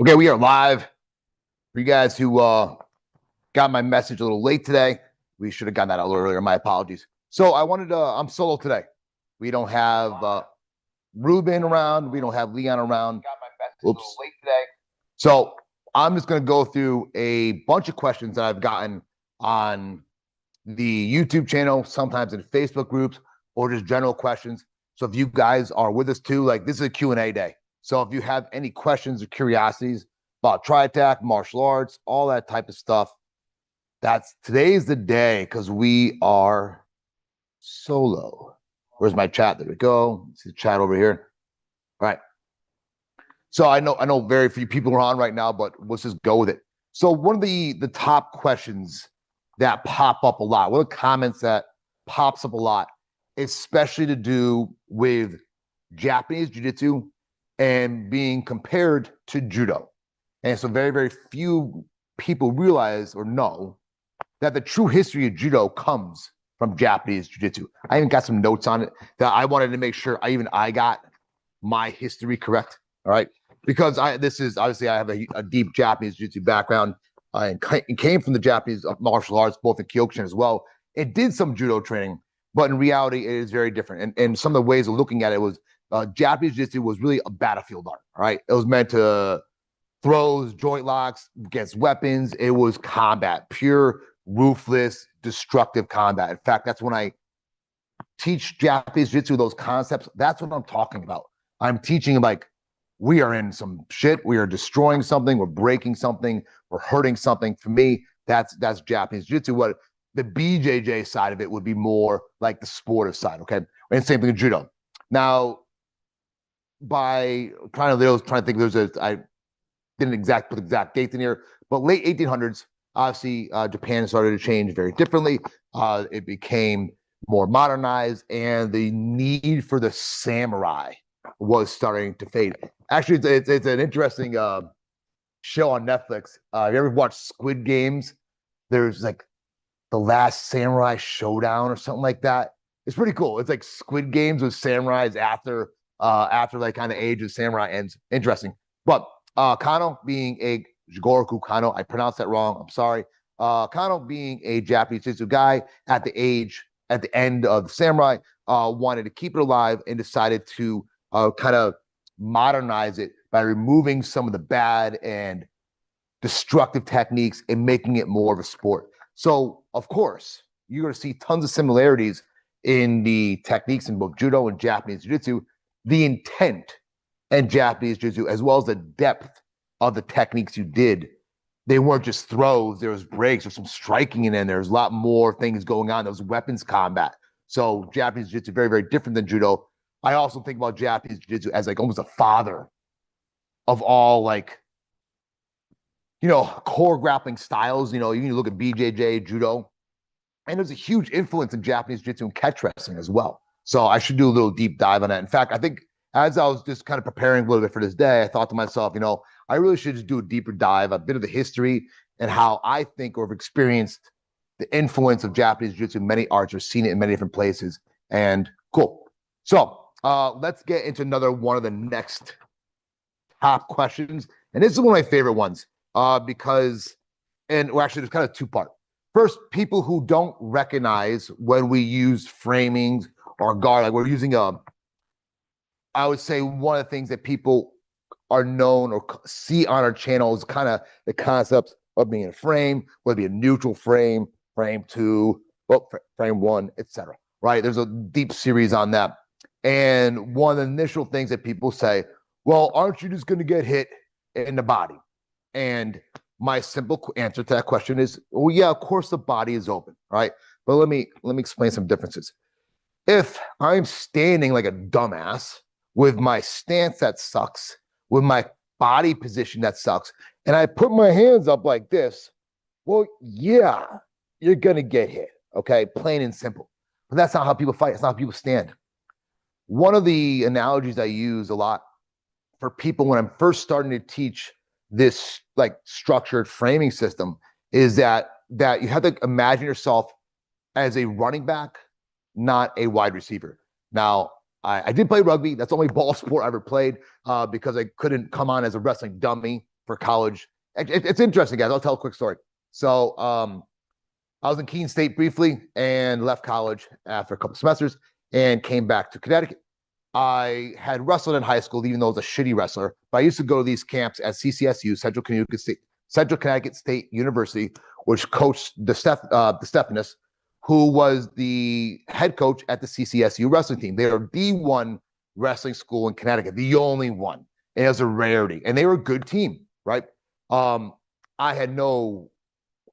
Okay, we are live. For you guys who got my message a little late today, we should have gotten that a little earlier. My apologies. So I wanted to, I'm solo today. We don't have Ruben around. We don't have Leon around. Got my message a little late today. So I'm just going to go through a bunch of questions that I've gotten on the YouTube channel, sometimes in Facebook groups, or just general questions. So if you guys are with us too, like this is a Q&A day. So if you have any questions or curiosities about Tritac, martial arts, all that type of stuff, today's the day because we are solo. Where's my chat? There we go. See the chat over here. All right. So I know very few people are on right now, but let's just go with it. So one of the top questions that pop up a lot, one of the comments that pops up a lot, especially to do with Japanese jiu-jitsu and being compared to judo. And so very, very few people realize or know that the true history of judo comes from Japanese jiu-jitsu. I even got some notes on it that I wanted to make sure I got my history correct. All right. Because this is obviously I have a deep Japanese jiu-jitsu background and came from the Japanese martial arts, both in Kyokushin as well. It did some judo training, but in reality, it is very different. And some of the ways of looking at it was Japanese jiu-jitsu was really a battlefield art. All right. It was meant to throws, joint locks against weapons. It was combat, pure, ruthless, destructive combat. In fact, that's when I teach Japanese jiu-jitsu those concepts. That's what I'm talking about. I'm teaching like we are in some shit. We are destroying something. We're breaking something. We're hurting something. For me, that's Japanese jiu-jitsu. What the BJJ side of it would be more like the sportive side. Okay, and same thing with judo. Now, by trying to think, I didn't put exact dates in here, but late 1800s, obviously Japan started to change very differently. It became more modernized, and the need for the samurai was starting to fade. Actually, it's an interesting show on Netflix. Have you ever watched Squid Games? There's like the Last Samurai Showdown or something like that. It's pretty cool. It's like Squid Games with samurais after like kind of age of samurai ends. Interesting. But Kano being a Jigoroku Kano, I pronounced that wrong. I'm sorry. Kano being a Japanese jiu-jitsu guy at the end of the samurai, wanted to keep it alive and decided to kind of modernize it by removing some of the bad and destructive techniques and making it more of a sport. So, of course, you're going to see tons of similarities in the techniques in both judo and Japanese jiu-jitsu. The intent and Japanese jiu-jitsu, as well as the depth of the techniques you did, they weren't just throws. There was breaks, there's some striking in there. There's a lot more things going on. There was weapons combat. So Japanese jiu-jitsu, very, very different than judo. I also think about Japanese jiu-jitsu as like almost a father of all like, core grappling styles. You look at BJJ, judo, and there's a huge influence in Japanese jiu-jitsu and catch wrestling as well. So I should do a little deep dive on that. In fact, I think as I was just kind of preparing a little bit for this day, I thought to myself, I really should just do a deeper dive, a bit of the history and how I think or have experienced the influence of Japanese jiu-jitsu in many arts or seen it in many different places. And cool. So let's get into another one of the next top questions. And this is one of my favorite ones because actually there's kind of two-part. First, people who don't recognize when we use framings or guard, like we're using I would say one of the things that people are known or see on our channel is kind of the concepts of being a frame, whether it be a neutral frame, frame two, frame one, etc. Right? There's a deep series on that. And one of the initial things that people say, well, aren't you just going to get hit in the body? And my simple answer to that question is, well, yeah, of course the body is open, right? But let me explain some differences. If I'm standing like a dumbass with my stance that sucks, with my body position that sucks, and I put my hands up like this, well, yeah, you're going to get hit, okay? Plain and simple. But that's not how people fight. It's not how people stand. One of the analogies I use a lot for people when I'm first starting to teach this like structured framing system is that you have to imagine yourself as a running back, not a wide receiver. Now, I did play rugby. That's the only ball sport I ever played because I couldn't come on as a wrestling dummy. for college. It's interesting, guys. I'll tell a quick story. So I was in Keene State briefly and left college after a couple semesters and came back to Connecticut. I had wrestled in high school, even though I was a shitty wrestler. But I used to go to these camps at CCSU, Central Connecticut State University, which coached DeStephanis, who was the head coach at the CCSU wrestling team. They are the one wrestling school in Connecticut, the only one. And it was a rarity. And they were a good team, right? I had no,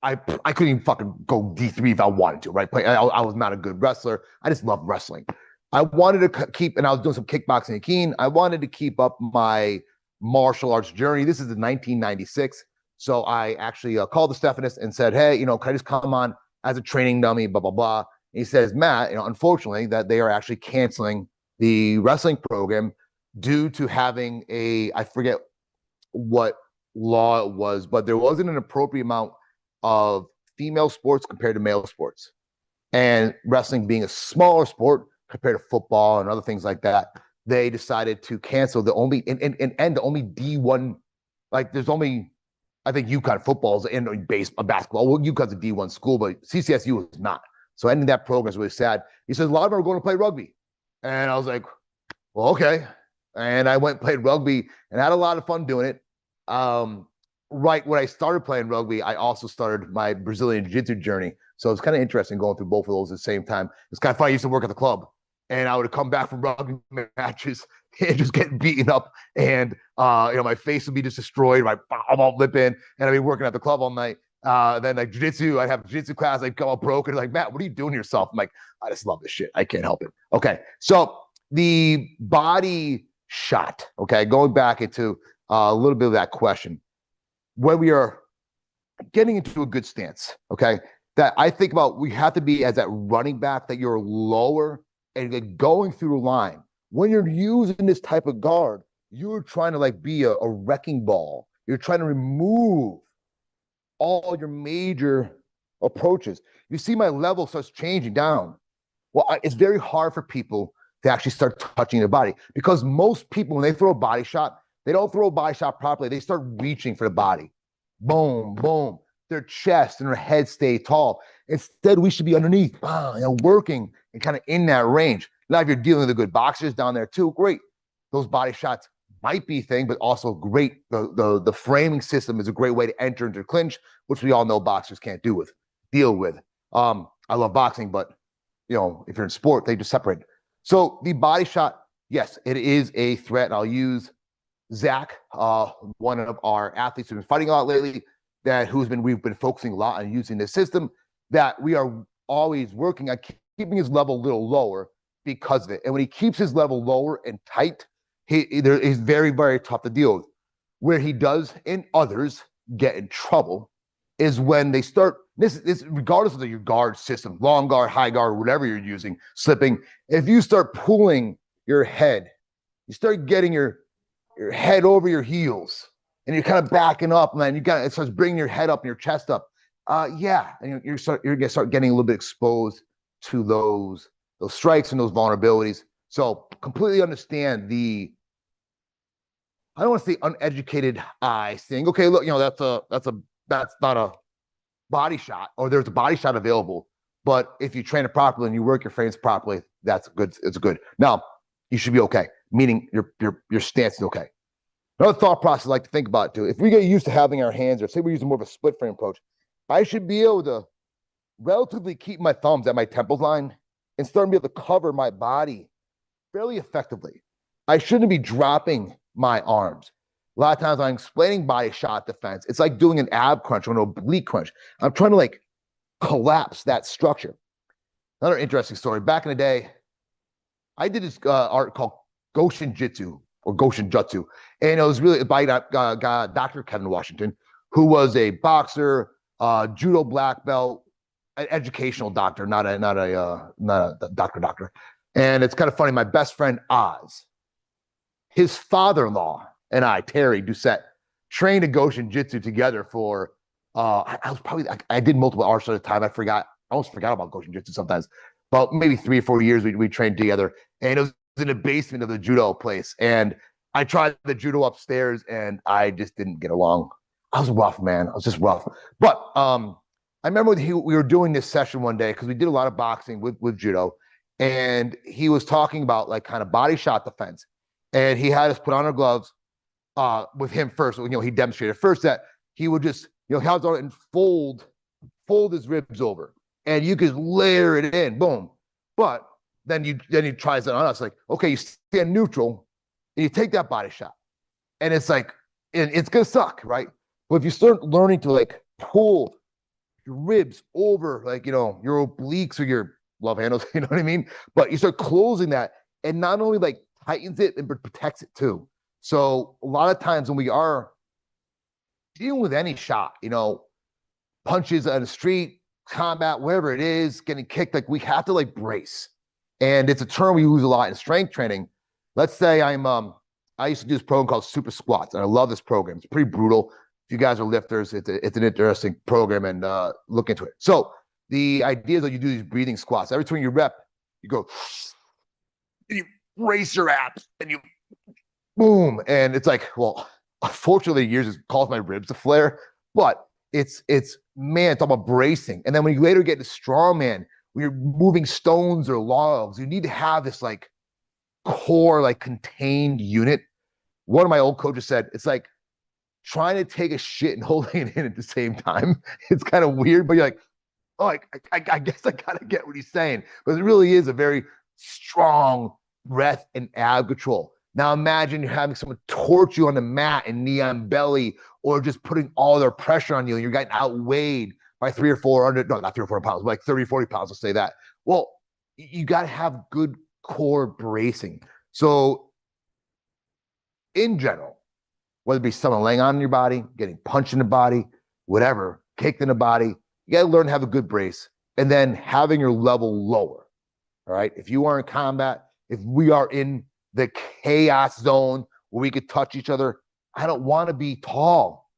I couldn't even fucking go D3 if I wanted to, right? I was not a good wrestler. I just loved wrestling. I wanted to keep, and I was doing some kickboxing in Keene. I wanted to keep up my martial arts journey. This is in 1996. So I actually called DeStephanis and said, hey, can I just come on as a training dummy, blah, blah, blah. And he says, Matt, unfortunately, that they are actually canceling the wrestling program due to having I forget what law it was, but there wasn't an appropriate amount of female sports compared to male sports. And wrestling being a smaller sport compared to football and other things like that, they decided to cancel the only the only D1, like there's only, I think UConn football is in basketball. Well, UConn's a D1 school, but CCSU is not. So ending that program is really sad. He says, a lot of them are going to play rugby. And I was like, well, okay. And I went and played rugby and had a lot of fun doing it. Right when I started playing rugby, I also started my Brazilian Jiu-Jitsu journey. So it's kind of interesting going through both of those at the same time. It's kind of funny. I used to work at the club and I would come back from rugby matches and just get beaten up. And, my face would be just destroyed. My mouth lipping. And I'd be working at the club all night. Then like jiu-jitsu, I'd have jiu-jitsu class. I'd come out broken. Like, Matt, what are you doing to yourself? I'm like, I just love this shit. I can't help it. Okay. So the body shot, okay, going back into a little bit of that question. When we are getting into a good stance, okay, that I think about, we have to be as that running back, that you're lower and going through the line. When you're using this type of guard, you're trying to like be a wrecking ball. You're trying to remove all your major approaches. You see my level starts changing down. Well, it's very hard for people to actually start touching their body, because most people, when they throw a body shot, they don't throw a body shot properly. They start reaching for the body. Boom, boom. Their chest and their head stay tall. Instead, we should be underneath, working and kind of in that range. Now, if you're dealing with the good boxers down there too, great. Those body shots might be a thing, but also great. The framing system is a great way to enter into clinch, which we all know boxers can't deal with. I love boxing, but if you're in sport, they just separate. So the body shot, yes, it is a threat. I'll use Zach, one of our athletes who's been fighting a lot lately, we've been focusing a lot on using this system, that we are always working on keeping his level a little lower because of it. And when he keeps his level lower and tight, he's very, very tough to deal with. Where he does, and others get in trouble, is when they start, this regardless of your guard system, long guard, high guard, whatever you're using, slipping, if you start pulling your head, you start getting your head over your heels, and you're kind of backing up, man. It starts bringing your head up and your chest up. And you're gonna start getting a little bit exposed to those strikes and those vulnerabilities. So completely understand I don't want to say uneducated eye saying, okay, look, that's not a body shot, or there's a body shot available. But if you train it properly and you work your frames properly, that's good. It's good. Now, you should be okay, meaning your stance is okay. Another thought process I like to think about too, if we get used to having our hands, or say we're using more of a split frame approach, I should be able to relatively keep my thumbs at my temples line and start to be able to cover my body fairly effectively. I shouldn't be dropping my arms. A lot of times I'm explaining body shot defense. It's like doing an ab crunch or an oblique crunch. I'm trying to like collapse that structure. Another interesting story. Back in the day, I did this art called Goshin Jitsu or Goshin Jutsu. And it was really by Dr. Kevin Washington, who was a boxer, judo black belt, an educational doctor, not a doctor. And it's kind of funny. My best friend Oz, his father-in-law, and I, Terry Doucette, trained in Goshin Jitsu together for I did multiple arts at a time. I almost forgot about Goshin Jitsu sometimes. But maybe 3 or 4 years we trained together, and it was in the basement of the judo place. And I tried the judo upstairs and I just didn't get along. I was rough, man. I was just rough. But I remember we were doing this session one day because we did a lot of boxing with judo, and he was talking about like kind of body shot defense, and he had us put on our gloves with him first. You know, he demonstrated first that he would just have on and fold his ribs over, and you could layer it in, boom. But then he tries it on us, like, okay, you stand neutral and you take that body shot, and it's like, and it's gonna suck, right? But if you start learning to like pull your ribs over, like your obliques or your love handles, you know what I mean? But you start closing that, and not only like tightens it and protects it too. So a lot of times when we are dealing with any shot, punches on the street, combat, wherever it is, getting kicked, like we have to like brace. And it's a term we use a lot in strength training. Let's say I used to do this program called Super Squats, and I love this program. It's pretty brutal. If you guys are lifters, it's an interesting program, and look into it. So the idea is that you do these breathing squats. Every time you rep, you go, and you brace your abs, and you boom. And it's like, well, unfortunately, years has caused my ribs to flare, but it's man, it's all about bracing. And then when you later get to strongman, when you're moving stones or logs, you need to have this like core, like contained unit. One of my old coaches said, it's like trying to take a shit and holding it in at the same time. It's kind of weird, but you're like, oh, I guess I gotta get what he's saying. But it really is a very strong breath and ab control. Now imagine you're having someone torch you on the mat and knee on belly, or just putting all their pressure on you, and you're getting outweighed by 300 or 400, no, not 300 or 400 pounds, but like 30, 40 pounds, let's say that. Well, you got to have good core bracing. So in general, whether it be someone laying on your body, getting punched in the body, whatever, kicked in the body, you got to learn to have a good brace, and then having your level lower. All right. If you are in combat, if we are in the chaos zone where we could touch each other, I don't want to be tall.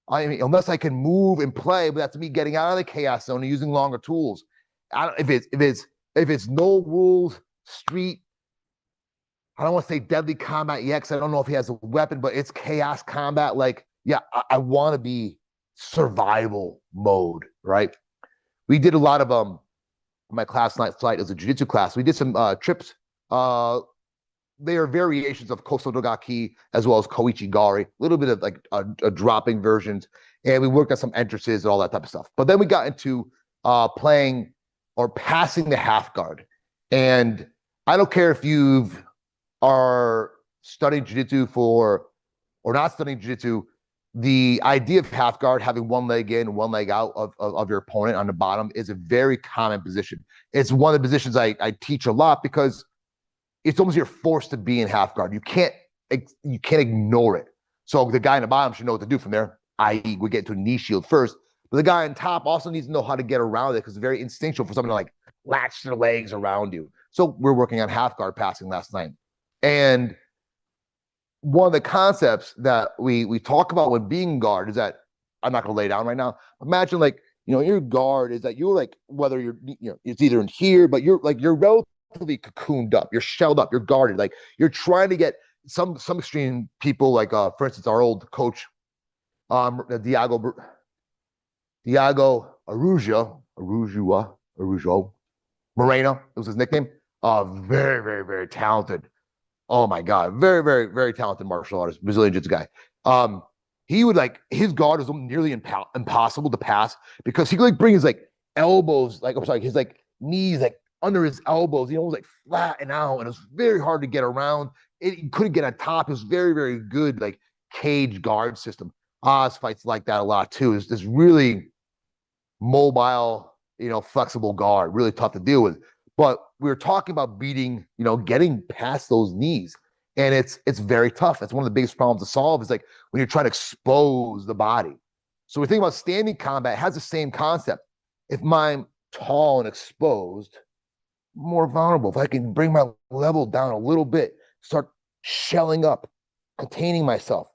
I mean, unless I can move and play, but that's me getting out of the chaos zone and using longer tools. If it's no rules street, I don't want to say deadly combat yet, because I don't know if he has a weapon, but it's chaos combat. Like, yeah, I want to be survival mode, right? We did a lot of my class night flight as a jiu-jitsu class. We did some trips. They are variations of Kosodogaki as well as Koichi Gari, a little bit of like a dropping versions. And we worked on some entrances and all that type of stuff. But then we got into playing or passing the half guard. And I don't care if you are studying jiu-jitsu or not studying jiu-jitsu, the idea of half guard, having one leg in, one leg out of your opponent on the bottom, is a very common position. It's one of the positions I teach a lot, because it's almost you're forced to be in half guard. You can't ignore it. So the guy in the bottom should know what to do from there, i.e. we get to a knee shield first. But the guy on top also needs to know how to get around it, because it's very instinctual for someone to like latch their legs around you. So we're working on half guard passing last night. And one of the concepts that we talk about when being guard is that, I'm not going to lay down right now. Imagine like, your guard is that you're like, whether you're, it's either in here, but you're relatively cocooned up, you're shelled up, you're guarded. Like you're trying to get some extreme people, like for instance, our old coach, Diago Araujo Moreno, it was his nickname. Very, very, very talented. Oh my God, very, very, very talented martial artist, Brazilian jiu-jitsu guy. He would like, his guard was nearly impossible to pass, because he could like bring his like elbows, like, I'm sorry, his like knees like under his elbows, was like flatten out, and it was very hard to get around. You couldn't get on top. It was very, very good, like cage guard system. Oz fights like that a lot too. It's this really mobile, flexible guard, really tough to deal with. But we were talking about beating, getting past those knees. And it's very tough. That's one of the biggest problems to solve, is like when you're trying to expose the body. So we think about standing combat, it has the same concept. If I'm tall and exposed, more vulnerable. If I can bring my level down a little bit, start shelling up, containing myself.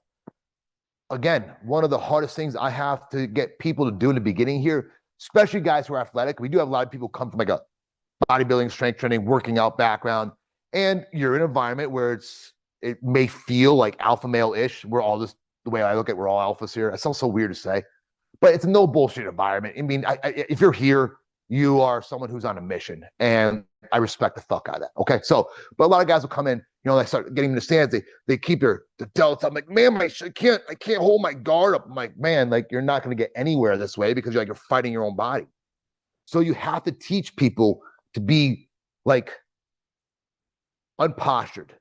Again, one of the hardest things I have to get people to do in the beginning here, especially guys who are athletic. We do have a lot of people come from like a bodybuilding, strength training, working out background, and you're in an environment where it's it may feel like alpha male-ish. We're all just the way I look at, we're all alphas here. It sounds so weird to say, but it's a no bullshit environment. I mean, if you're here, you are someone who's on a mission, and I respect the fuck out of that. Okay, so but a lot of guys will come in, they start getting in the stands. They keep the delts. I'm like, man, I can't hold my guard up. I'm like, man, like you're not going to get anywhere this way because you're fighting your own body. So you have to teach people to be like unpostured.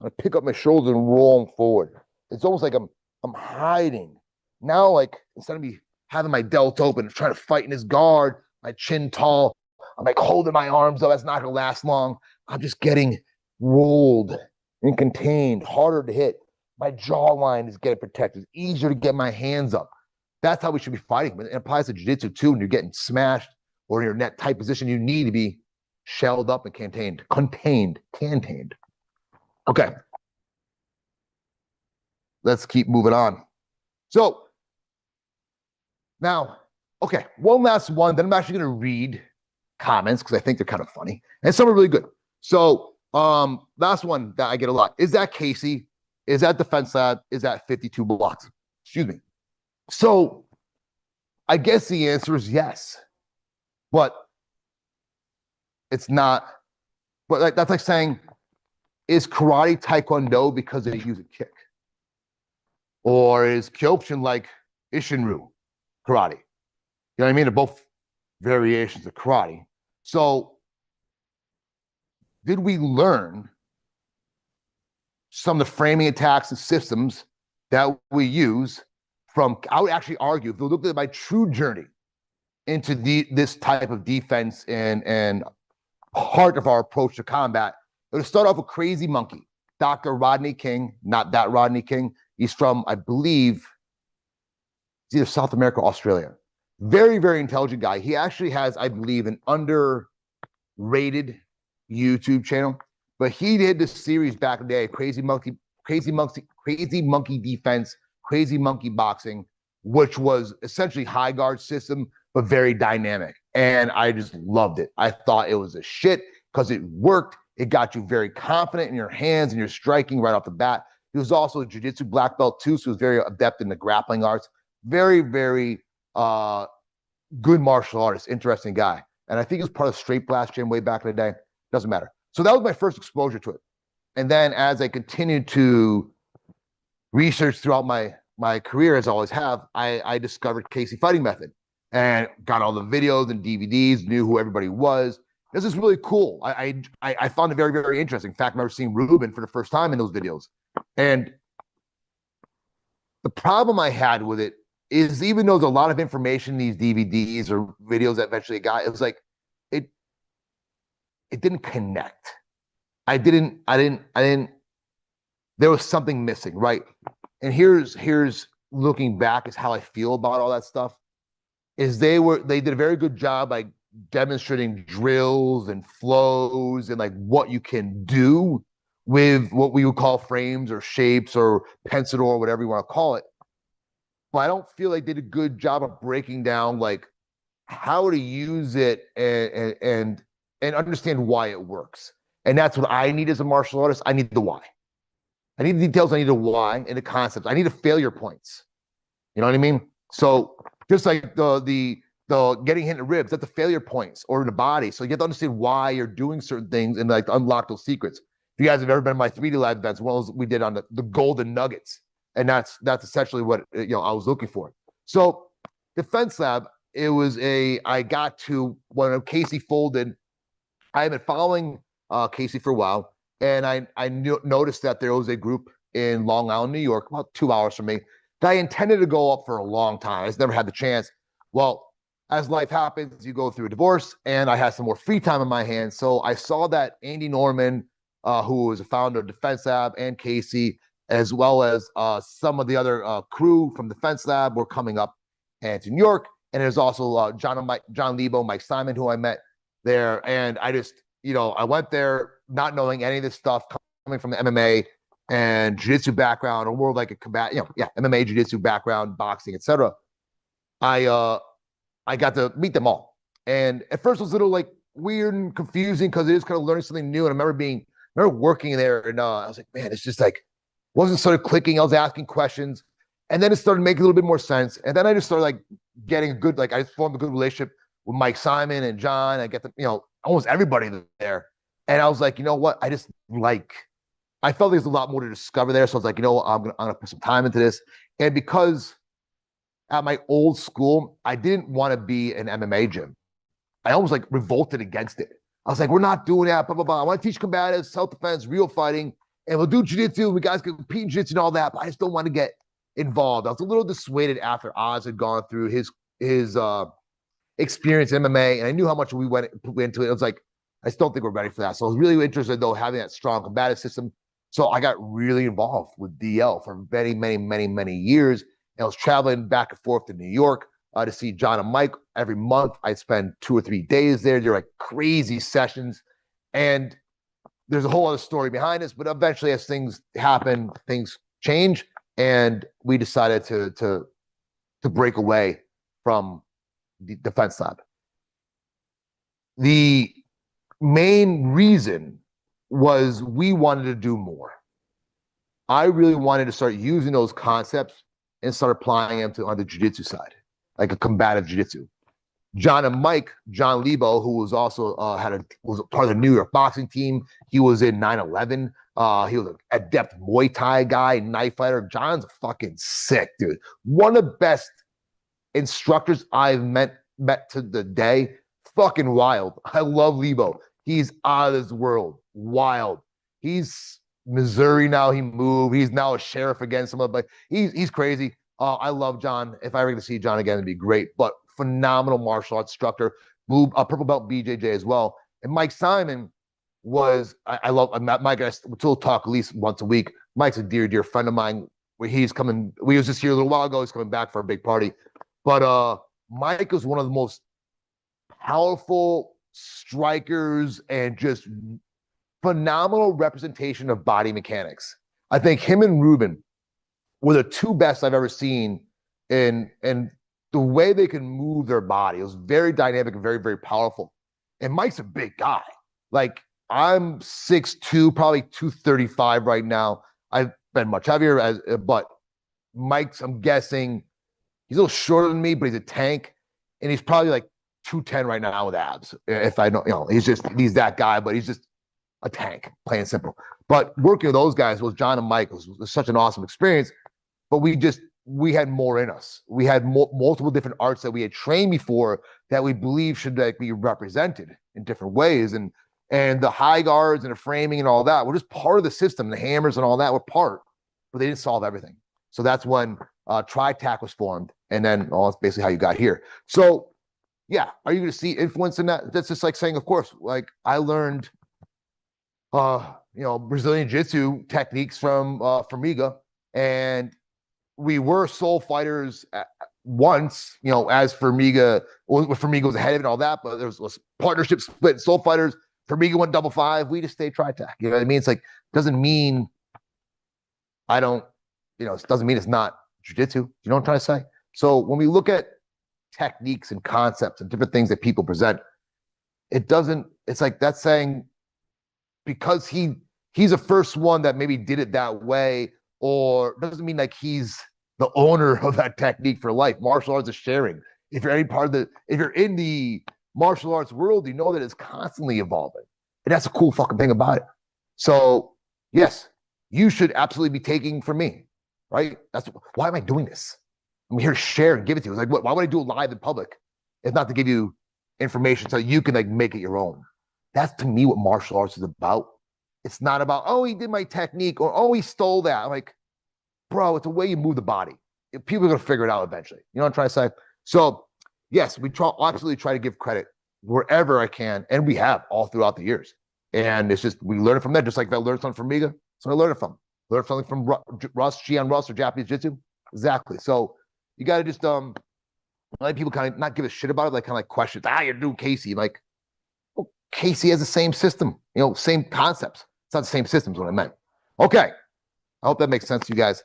I pick up my shoulders and roll them forward. It's almost like I'm hiding. Now, like instead of me having my delt open and trying to fight in his guard, my chin tall, I'm like holding my arms up. That's not gonna last long. I'm just getting rolled and contained, harder to hit. My jawline is getting protected. It's easier to get my hands up. That's how we should be fighting. But it applies to jiu-jitsu too. When you're getting smashed or in your net tight position, you need to be shelled up and contained. Okay. Let's keep moving on. So now, okay, one last one. Then I'm actually going to read comments because I think they're kind of funny and some are really good. So last one that I get a lot. Is that Casey? Is that Defense Lab? Is that 52 blocks? Excuse me. So I guess the answer is yes, but it's not. But that's like saying, is karate taekwondo because they use a kick? Or is Kyokushin like Ishinryu karate? You know what I mean? They're both variations of karate. So did we learn some of the framing attacks and systems that we use from, I would actually argue, if you look at my true journey into this type of defense and part of our approach to combat, it would start off with Crazy Monkey, Dr. Rodney King, not that Rodney King. He's from, I believe, it's either South America or Australia. Very, very intelligent guy. He actually has, I believe, an underrated YouTube channel, but he did this series back in the day, Crazy Monkey Defense, Crazy Monkey Boxing, which was essentially high guard system, but very dynamic. And I just loved it. I thought it was a shit because it worked. It got you very confident in your hands and your striking right off the bat. He was also a jiu-jitsu black belt too, so he was very adept in the grappling arts. Very, very good martial artist, interesting guy. And I think he was part of Straight Blast Gym way back in the day. Doesn't matter. So that was my first exposure to it. And then as I continued to research throughout my career, as I always have, I discovered Casey Fighting Method and got all the videos and DVDs, knew who everybody was. This is really cool. I found it very, very interesting. In fact, I remember seeing Ruben for the first time in those videos. And the problem I had with it is, even though there's a lot of information in these DVDs or videos that eventually got, it was like it didn't connect. I didn't there was something missing, right? And here's looking back is how I feel about all that stuff. Is they did a very good job like demonstrating drills and flows and like what you can do with what we would call frames or shapes or pencil or whatever you want to call it. But I don't feel like they did a good job of breaking down like how to use it and understand why it works. And that's what I need as a martial artist. I need the why. I need the details. I need the why and the concepts. I need the failure points. You know what I mean? So just like the getting hit in the ribs, that's the failure points, or in the body. So you have to understand why you're doing certain things and like unlock those secrets. If you guys have ever been to my 3D Lab events, one of those we did on the golden nuggets. And that's essentially what I was looking for. So Defense Lab, I got to when Casey folded. I had been following Casey for a while, and I noticed that there was a group in Long Island, New York, about 2 hours from me, that I intended to go up for a long time. I just never had the chance. Well, as life happens, you go through a divorce, and I had some more free time in my hands. So I saw that Andy Norman, who was a founder of Defense Lab, and Casey, as well as some of the other crew from Defense Lab, were coming up and to New York. And there's also John Lebo, Mike Simon, who I met there. And I just, I went there not knowing any of this stuff, coming from the MMA and jiu-jitsu background, or more like a combat, MMA, jiu-jitsu background, boxing, etc. I got to meet them all. And at first it was a little like weird and confusing because it is kind of learning something new. And I remember being I remember working there, and I was like, man, it's just like wasn't sort of clicking. I was asking questions, and then it started making a little bit more sense. And then I just started like getting a good, like I formed a good relationship with Mike Simon and John. I get the, almost everybody there. And I was like, you know what? I felt there's a lot more to discover there. So I was like, you know what? I'm gonna put some time into this. And because at my old school, I didn't want to be an MMA gym. I almost like revolted against it. I was like, we're not doing that, blah, blah, blah. I want to teach combatives, self-defense, real fighting, and we'll do jiu-jitsu. We guys can compete in jiu-jitsu and all that, but I just don't want to get involved. I was a little dissuaded after Oz had gone through his experience in MMA, and I knew how much we went into it. I was like, I still don't think we're ready for that. So I was really interested, though, having that strong combative system. So I got really involved with DL for many, many, many, many years. And I was traveling back and forth to New York to see John and Mike every month. I'd spend 2 or 3 days there. They're like crazy sessions. And there's a whole other story behind this, but eventually as things happen, things change. And we decided to break away from the defense lab. The main reason was we wanted to do more. I really wanted to start using those concepts and start applying them on the jiu-jitsu side, like a combative jiu-jitsu. John and Mike, John Lebo, who was also was part of the New York boxing team. He was in 9/11. He was an adept Muay Thai guy, knife fighter. John's fucking sick, dude. One of the best instructors I've met to the day. Fucking wild. I love Lebo. He's out of this world. Wild. He's Missouri now. He moved. He's now a sheriff again. But he's crazy. I love John. If I ever get to see John again, it'd be great. But phenomenal martial arts instructor, purple belt BJJ as well. And Mike Simon was, I love Mike. I still talk at least once a week. Mike's a dear friend of mine. Where he's coming, we was just here a little while ago. He's coming back for a big party. But Mike is one of the most powerful strikers and just phenomenal representation of body mechanics. I think him and Ruben were the two best I've ever seen in the way they can move their body. It was very dynamic and very, very powerful. And Mike's a big guy. Like, I'm 6'2", probably 235 right now. I've been much heavier, but Mike's, I'm guessing, he's a little shorter than me, but he's a tank. And he's probably like 210 right now with abs. If I know, he's that guy, but he's just a tank, plain and simple. But working with those guys was John and Mike was such an awesome experience. But we had more in us. We had multiple different arts that we had trained before that we believe should be represented in different ways. And the high guards and the framing and all that were just part of the system. The hammers and all that were part, but they didn't solve everything. So that's when Tritac was formed. And then that's basically how you got here. So yeah, are you going to see influence in that? That's just like saying, of course, like I learned, Brazilian Jiu-Jitsu techniques from Formiga, and we were soul fighters once, as Formiga was ahead of it and all that, but there was partnership split, soul fighters. Formiga went 5-5. We just stayed Tritac. You know what I mean? It's like, doesn't mean I don't, it doesn't mean it's not jiu-jitsu. You know what I'm trying to say? So when we look at techniques and concepts and different things that people present, it's like that's saying because he's the first one that maybe did it that way, or doesn't mean like he's the owner of that technique for life. Martial arts is sharing. If you're in the martial arts world, you know that it's constantly evolving. And that's a cool fucking thing about it. So yes, you should absolutely be taking from me, right? Why am I doing this? I'm here to share and give it to you. It's like, why would I do it live in public? If not to give you information so you can like make it your own. That's to me what martial arts is about. It's not about, oh, he did my technique, or oh, he stole that. I'm like, bro, it's the way you move the body. People are going to figure it out eventually. You know what I'm trying to say? So yes, we absolutely try to give credit wherever I can. And we have all throughout the years. And it's just, we learn it from that. Just like if I learned something from Miga, so I learned it from. Learn something from Russ, Shion Russ, or Japanese Jiu-Jitsu. Exactly. So you got to just, a lot of people kind of not give a shit about it, like kind of like questions. You're doing Casey. Like, well, Casey has the same system, same concepts. It's not the same systems, what I meant. Okay. I hope that makes sense to you guys.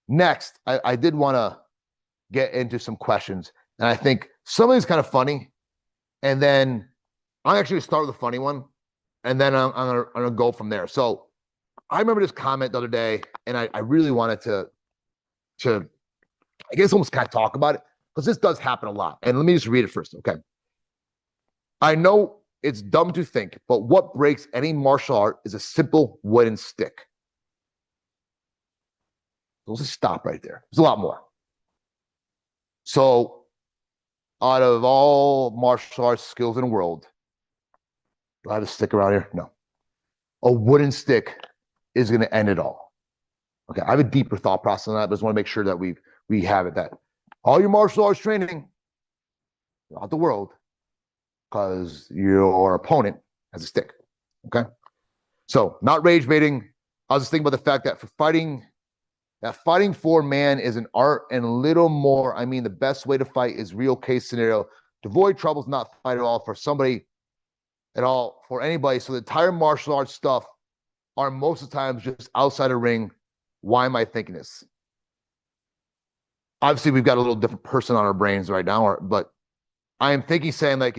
Next, I did want to get into some questions. And I think some of these kind of funny. And then I'm actually going to start with a funny one. and then I'm gonna go from there. So I remember this comment the other day, and I really wanted to I guess almost kind of talk about it because this does happen a lot. And let me just read it first, okay? I know it's dumb to think, but what breaks any martial art is a simple wooden stick. So let's just stop right there. There's a lot more. So, out of all martial arts skills in the world, do I have a stick around here? No. A wooden stick is going to end it all. Okay, I have a deeper thought process on that, but I just want to make sure that we have it that all your martial arts training throughout the world, because your opponent has a stick. Okay, so not rage baiting. I was just thinking about the fact that fighting for man is an art and a little more. I mean, the best way to fight is real case scenario. To avoid troubles, not fight at all for somebody at all for anybody. So the entire martial arts stuff are most of the times just outside the ring. Why am I thinking this? Obviously, we've got a little different person on our brains right now, but I am thinking, saying like,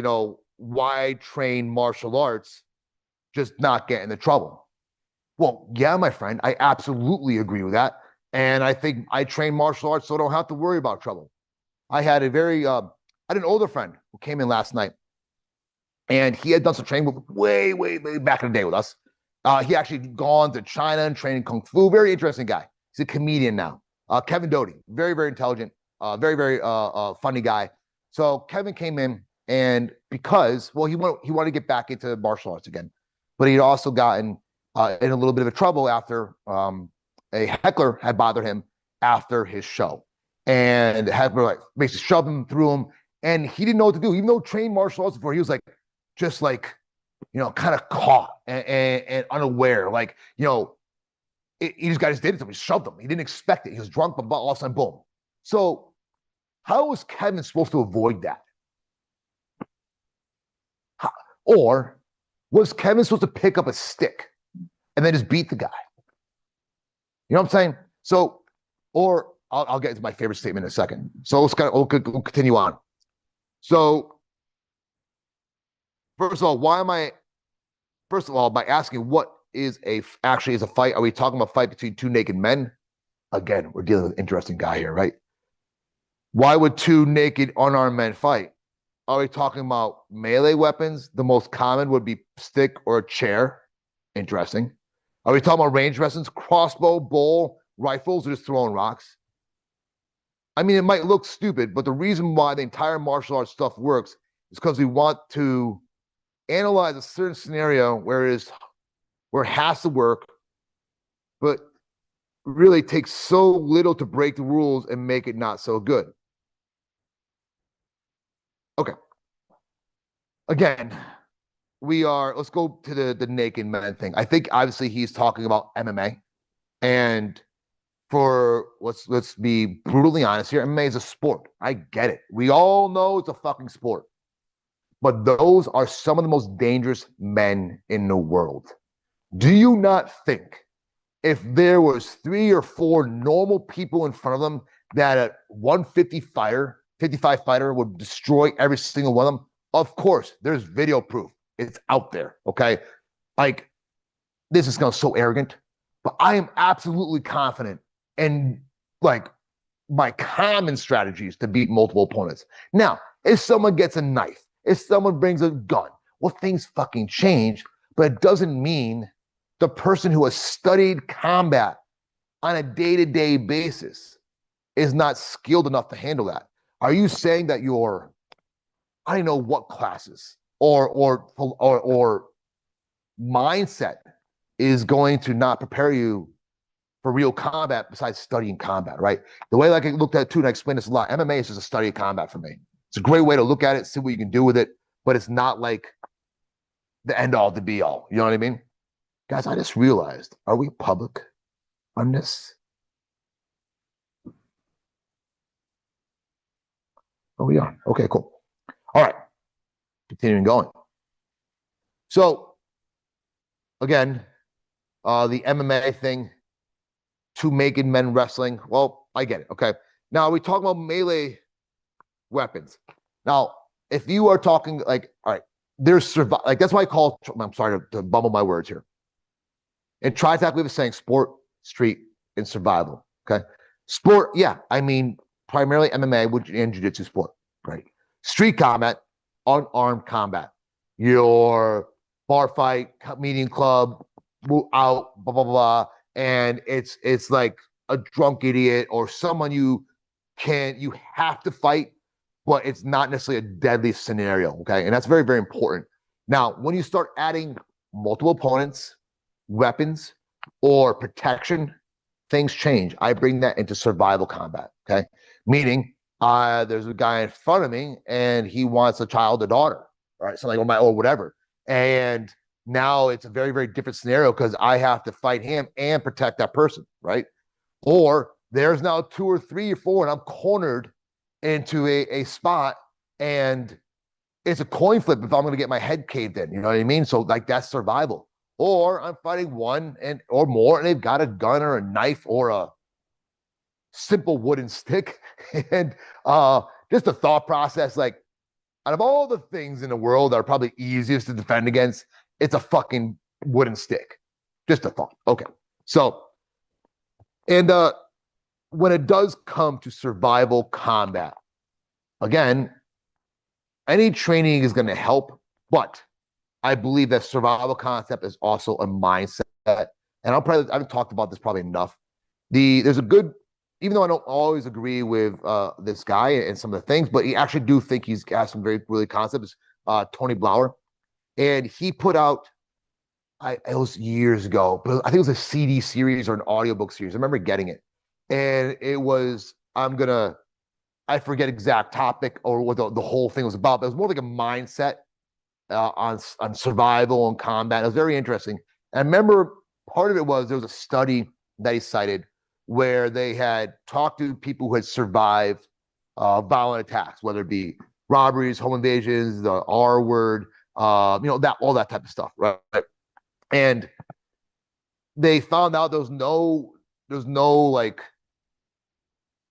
why train martial arts? Just not get into trouble. Well, yeah, my friend, I absolutely agree with that. And I think I train martial arts so I don't have to worry about trouble. I had I had an older friend who came in last night, and he had done some training way back in the day with us. He actually gone to China and trained Kung Fu. Very interesting guy. He's a comedian now. Kevin Doty, very intelligent, very funny guy. So Kevin came in, and because he wanted to get back into martial arts again, but he'd also gotten in a little bit of trouble after a heckler had bothered him after his show, and heckler like basically shoved him through him, and he didn't know what to do. Even though trained martial arts before, he was like just like kind of caught and unaware, like he just got his did it to him. He shoved him. He didn't expect it. He was drunk, but all of a sudden, boom. So how was Kevin supposed to avoid that? Or was Kevin supposed to pick up a stick and then just beat the guy? You know what I'm saying? So, or I'll get to my favorite statement in a second. So we'll continue on. So, first of all, by asking what is a fight, are we talking about a fight between two naked men? Again, we're dealing with an interesting guy here, right? Why would two naked unarmed men fight? Are we talking about melee weapons? The most common would be stick or a chair. Interesting. Are we talking about range weapons, crossbow, bow, rifles, or just throwing rocks? I mean, it might look stupid, but the reason why the entire martial arts stuff works is because we want to analyze a certain scenario where it has to work, but really takes so little to break the rules and make it not so good. Okay. Again, let's go to the naked men thing. I think obviously he's talking about MMA, and let's be brutally honest here, MMA is a sport. I get it. We all know it's a fucking sport. But those are some of the most dangerous men in the world. Do you not think if there was 3 or 4 normal people in front of them that a 55 fighter would destroy every single one of them? Of course, there's video proof. It's out there, okay? Like, this is going to so arrogant, but I am absolutely confident in, like, my common strategies to beat multiple opponents. Now, if someone gets a knife, if someone brings a gun, well, things fucking change, but it doesn't mean the person who has studied combat on a day-to-day basis is not skilled enough to handle that. Are you saying that your, I don't know what classes or mindset is going to not prepare you for real combat besides studying combat, right? The way like I looked at it too, and I explained this a lot, MMA is just a study of combat for me. It's a great way to look at it, see what you can do with it, but it's not like the end all, the be all. You know what I mean? Guys, I just realized, are we public on this? Oh, we are. Okay, cool. All right. Continuing going. So, again, the MMA thing, two naked men wrestling. Well, I get it. Okay. Now, we talk about melee weapons. Now, if you are talking like, all right, there's like that's why I call. I'm sorry to bumble my words here. In Tritac, we have a saying: sport, street, and survival. Okay, sport. Yeah, I mean primarily MMA and jiu-jitsu sport. Right. Street combat, unarmed combat. Your bar fight, meeting club, out, blah blah blah, and it's like a drunk idiot or someone you have to fight, but it's not necessarily a deadly scenario. Okay, and that's very very important. Now, when you start adding multiple opponents, weapons, or protection, things change. I bring that into survival combat. Okay, meaning there's a guy in front of me and he wants a child or daughter, right? Something or whatever. And now it's a very, very different scenario because I have to fight him and protect that person, right? Or there's now 2 or 3 or 4 and I'm cornered into a spot and it's a coin flip if I'm going to get my head caved in. You know what I mean? So like that's survival. Or I'm fighting one or more and they've got a gun or a knife or a simple wooden stick. And just the thought process, like out of all the things in the world that are probably easiest to defend against, it's a fucking wooden stick. Just a thought. Okay. So, and when it does come to survival combat, again, any training is going to help, but I believe that survival concept is also a mindset. And I've talked about this probably enough. There's a good, even though I don't always agree with this guy and some of the things, but I actually do think he's got some very really concepts. Tony Blauer, and he put out, it was years ago, but I think it was a CD series or an audiobook series. I remember getting it, and it was I forget exact topic or what the whole thing was about, but it was more like a mindset on survival and combat. It was very interesting. And I remember part of it was there was a study that he cited where they had talked to people who had survived violent attacks, whether it be robberies, home invasions, the R word, that all that type of stuff, right? And they found out there's no like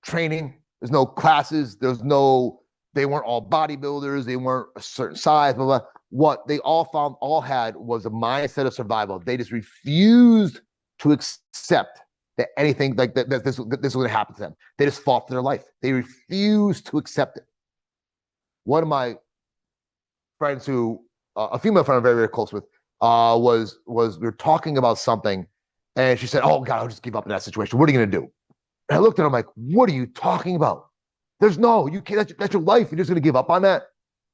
training, there's no classes, they weren't all bodybuilders, they weren't a certain size, blah blah. What they all had was a mindset of survival. They just refused to accept that anything like that this was going to happen to them. They just fought for their life. They refused to accept it. One of my friends who, a female friend I'm very, very close with, was we were talking about something, and she said, "Oh God, I'll just give up in that situation. What are you going to do?" And I looked at her, I'm like, "What are you talking about? You can't. That's your life. You're just going to give up on that."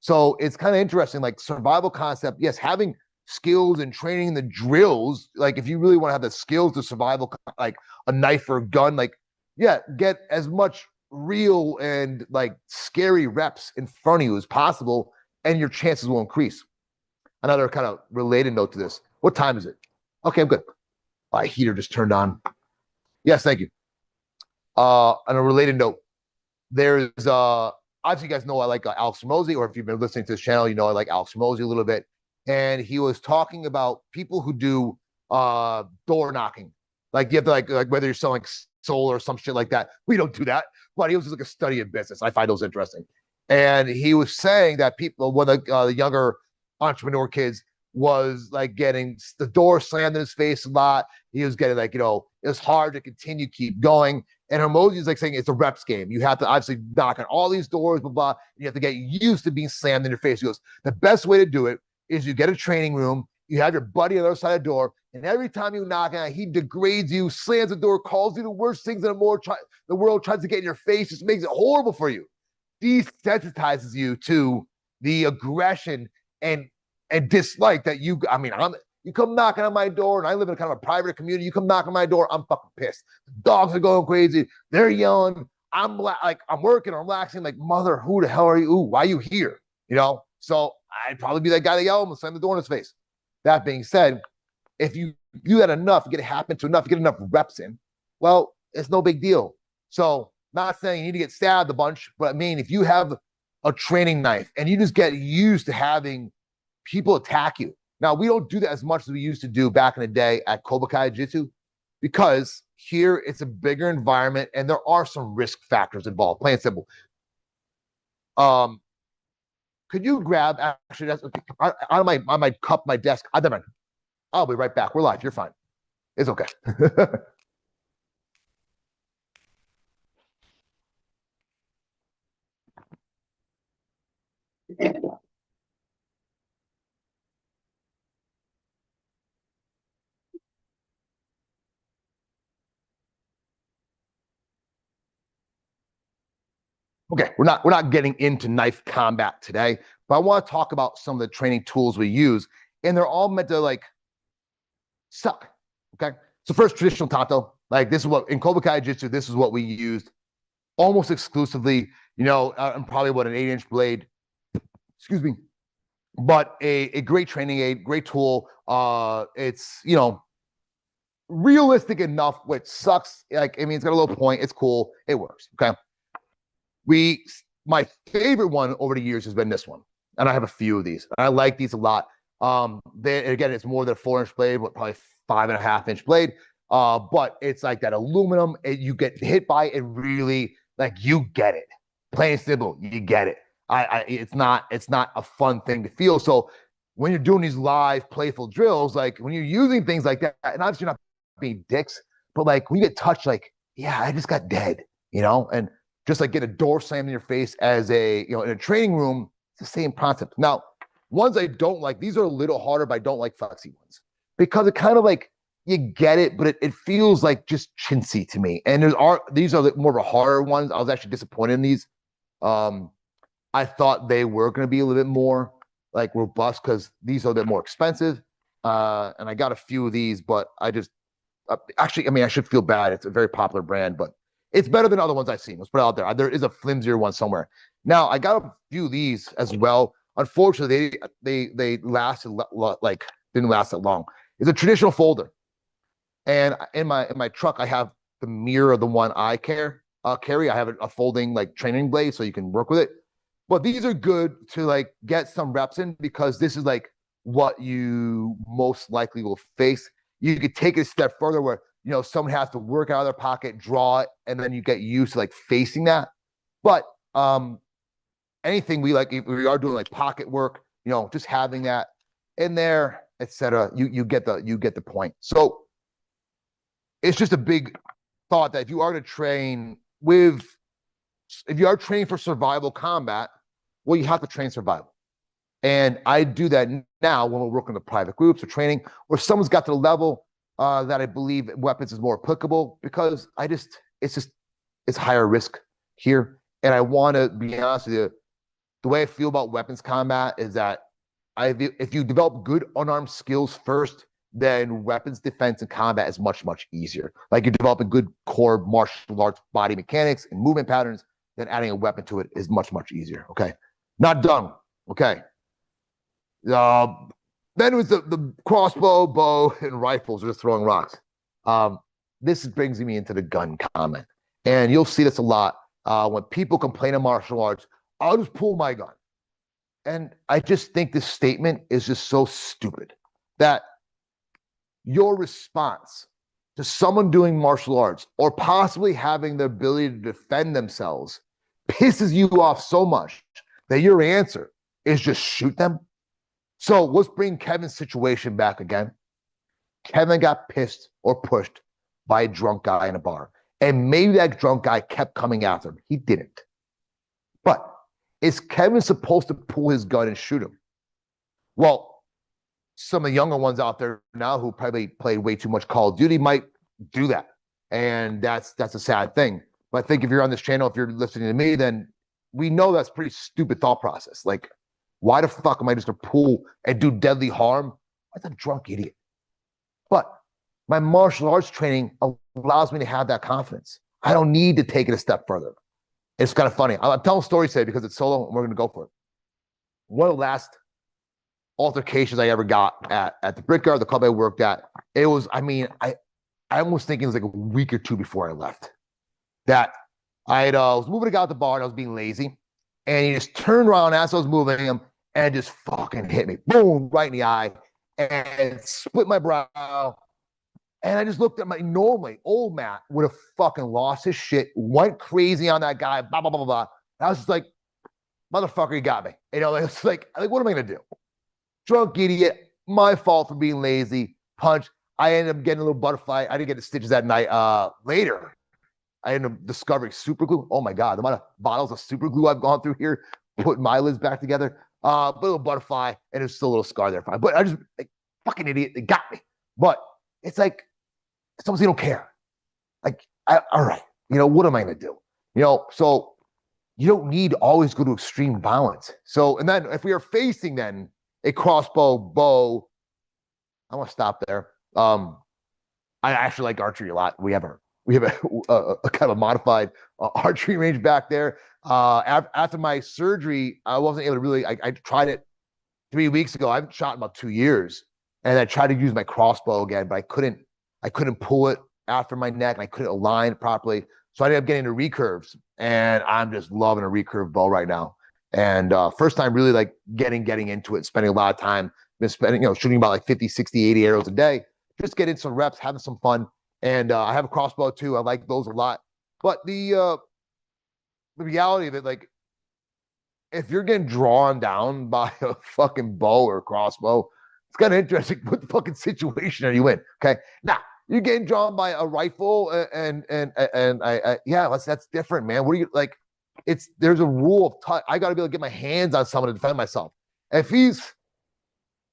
So it's kind of interesting, like survival concept. Yes, having skills and training the drills, like if you really want to have the skills to survival, like a knife or a gun, like yeah, get as much real and like scary reps in front of you as possible, and your chances will increase. Another kind of related note to this: what time is it? Okay, I'm good. My heater just turned on. Yes, thank you. On a related note, there's obviously you guys know I like Alex Hormozi, or if you've been listening to this channel, you know I like Alex Hormozi a little bit. And he was talking about people who do door knocking. Like you have to like whether you're selling solar or some shit like that. We don't do that. But he was just like a study of business. I find those interesting. And he was saying that people, when the younger entrepreneur kids was like getting the door slammed in his face a lot. He was getting like, it's hard to continue, keep going. And Hormozi is like saying it's a reps game. You have to obviously knock on all these doors, blah, blah. You have to get used to being slammed in your face. He goes, the best way to do it is you get a training room, you have your buddy on the other side of the door, and every time you knock on it, he degrades you, slams the door, calls you the worst things in the world, tries to get in your face, just makes it horrible for you. Desensitizes you to the aggression and dislike that you come knocking on my door, and I live in kind of a private community. You come knocking on my door, I'm fucking pissed. The dogs are going crazy. They're yelling. I'm working, I'm relaxing. Like, mother, who the hell are you? Ooh, why are you here? So I'd probably be that guy that yelled and slam the door in his face. That being said, if you do that enough, you get it happen to enough, you get enough reps in, well, it's no big deal. So not saying you need to get stabbed a bunch, but I mean, if you have a training knife and you just get used to having people attack you. Now, we don't do that as much as we used to do back in the day at Cobra Kai Jiu-Jitsu because here it's a bigger environment and there are some risk factors involved, plain and simple. could you grab, actually, that's okay, on my cup, my desk. I'll be right back. We're live. You're fine. It's okay. Okay, we're not getting into knife combat today, but I want to talk about some of the training tools we use, and they're all meant to like suck. Okay, so first, traditional tato, like this is what in Kobukai Jiu-Jitsu, this is what we used almost exclusively. And probably what an 8-inch blade. Excuse me, but a great training aid, great tool. It's realistic enough, which sucks. Like, I mean, it's got a little point. It's cool. It works. Okay. My favorite one over the years has been this one, and I have a few of these. I like these a lot. Again, it's more than a 4-inch blade, but probably 5.5-inch blade. But it's like that aluminum. You get hit by it really, like you get it. Plain and simple, you get it. It's not a fun thing to feel. So when you're doing these live playful drills, like when you're using things like that, and obviously you're not being dicks, but like when you get touched, like, yeah, I just got dead, and just like get a door slammed in your face as in a training room, it's the same concept. Now, ones I don't like, these are a little harder, but I don't like flexi ones because it kind of like, you get it, but it feels like just chintzy to me. And these are more of a harder ones. I was actually disappointed in these. I thought they were going to be a little bit more like robust because these are a bit more expensive. And I got a few of these, but I just actually, I mean, I should feel bad. It's a very popular brand, but it's better than other ones I've seen. Let's put it out there. There is a flimsier one somewhere. Now, I got a few of these as well. Unfortunately, they lasted like didn't last that long. It's a traditional folder, and in my truck I have the mirror of the one I carry. I have a folding like training blade, so you can work with it. But these are good to like get some reps in because this is like what you most likely will face. You could take it a step further where someone has to work out of their pocket, draw it, and then you get used to like facing that. But anything we like, if we are doing like pocket work, just having that in there, etc. You get the point. So it's just a big thought that if you are training for survival combat, well, you have to train survival. And I do that now when we're working with private groups or training, or someone's got to the level that I believe weapons is more applicable because it's higher risk here. And I want to be honest with you, the way I feel about weapons combat is that if you develop good unarmed skills first, then weapons defense and combat is much, much easier. Like you're developing good core martial arts body mechanics and movement patterns, then adding a weapon to it is much, much easier. Okay. Not done. Okay. Then it was the crossbow, bow, and rifles, just throwing rocks. This brings me into the gun comment. And you'll see this a lot when people complain of martial arts. I'll just pull my gun. And I just think this statement is just so stupid that your response to someone doing martial arts or possibly having the ability to defend themselves pisses you off so much that your answer is just shoot them. So let's bring Kevin's situation back again. Kevin got pissed or pushed by a drunk guy in a bar. And maybe that drunk guy kept coming after him. He didn't. But is Kevin supposed to pull his gun and shoot him? Well, some of the younger ones out there now who probably played way too much Call of Duty might do that. And that's a sad thing. But I think if you're on this channel, if you're listening to me, then we know that's a pretty stupid thought process. Like, why the fuck am I just going to pull and do deadly harm? That's a drunk idiot. But my martial arts training allows me to have that confidence. I don't need to take it a step further. It's kind of funny. I'm telling stories today because it's solo and we're going to go for it. One of the last altercations I ever got at the Brickyard, the club I worked at, it was, I mean, I almost think it was like a week or two before I left that I was moving a guy out the bar and I was being lazy. And he just turned around as I was moving him and just fucking hit me. Boom, right in the eye. And split my brow. And I just looked at normally, old Matt would have fucking lost his shit, went crazy on that guy, blah, blah, blah, blah, blah. And I was just like, motherfucker, you got me. It's like, what am I going to do? Drunk idiot, my fault for being lazy. Punch. I ended up getting a little butterfly. I didn't get the stitches that night. Later, I ended up discovering super glue. Oh my God, the amount of bottles of super glue I've gone through here, putting my lids back together. But a little butterfly, and there's still a little scar there. But I just, like, fucking idiot, they got me. But it's like, it's almost, you don't care. Like, all right, what am I going to do? So you don't need to always go to extreme violence. So, and then if we are facing then a crossbow bow, I want to stop there. I actually like archery a lot. We have a kind of a modified archery range back there. After my surgery, I wasn't able to really. I tried it 3 weeks ago. I haven't shot in about 2 years, and I tried to use my crossbow again, but I couldn't. I couldn't pull it after my neck, and I couldn't align it properly. So I ended up getting into recurves, and I'm just loving a recurve bow right now. And first time really like getting into it, spending a lot of time. Been spending, shooting about like 50, 60, 80 arrows a day. Just getting some reps, having some fun. And I have a crossbow too. I like those a lot. But the reality of it, like, if you're getting drawn down by a fucking bow or crossbow, it's kind of interesting. What the fucking situation are you in? Okay, now you're getting drawn by a rifle, and yeah, that's different, man. What are you like? There's a rule of touch. I got to be able to get my hands on someone to defend myself. If he's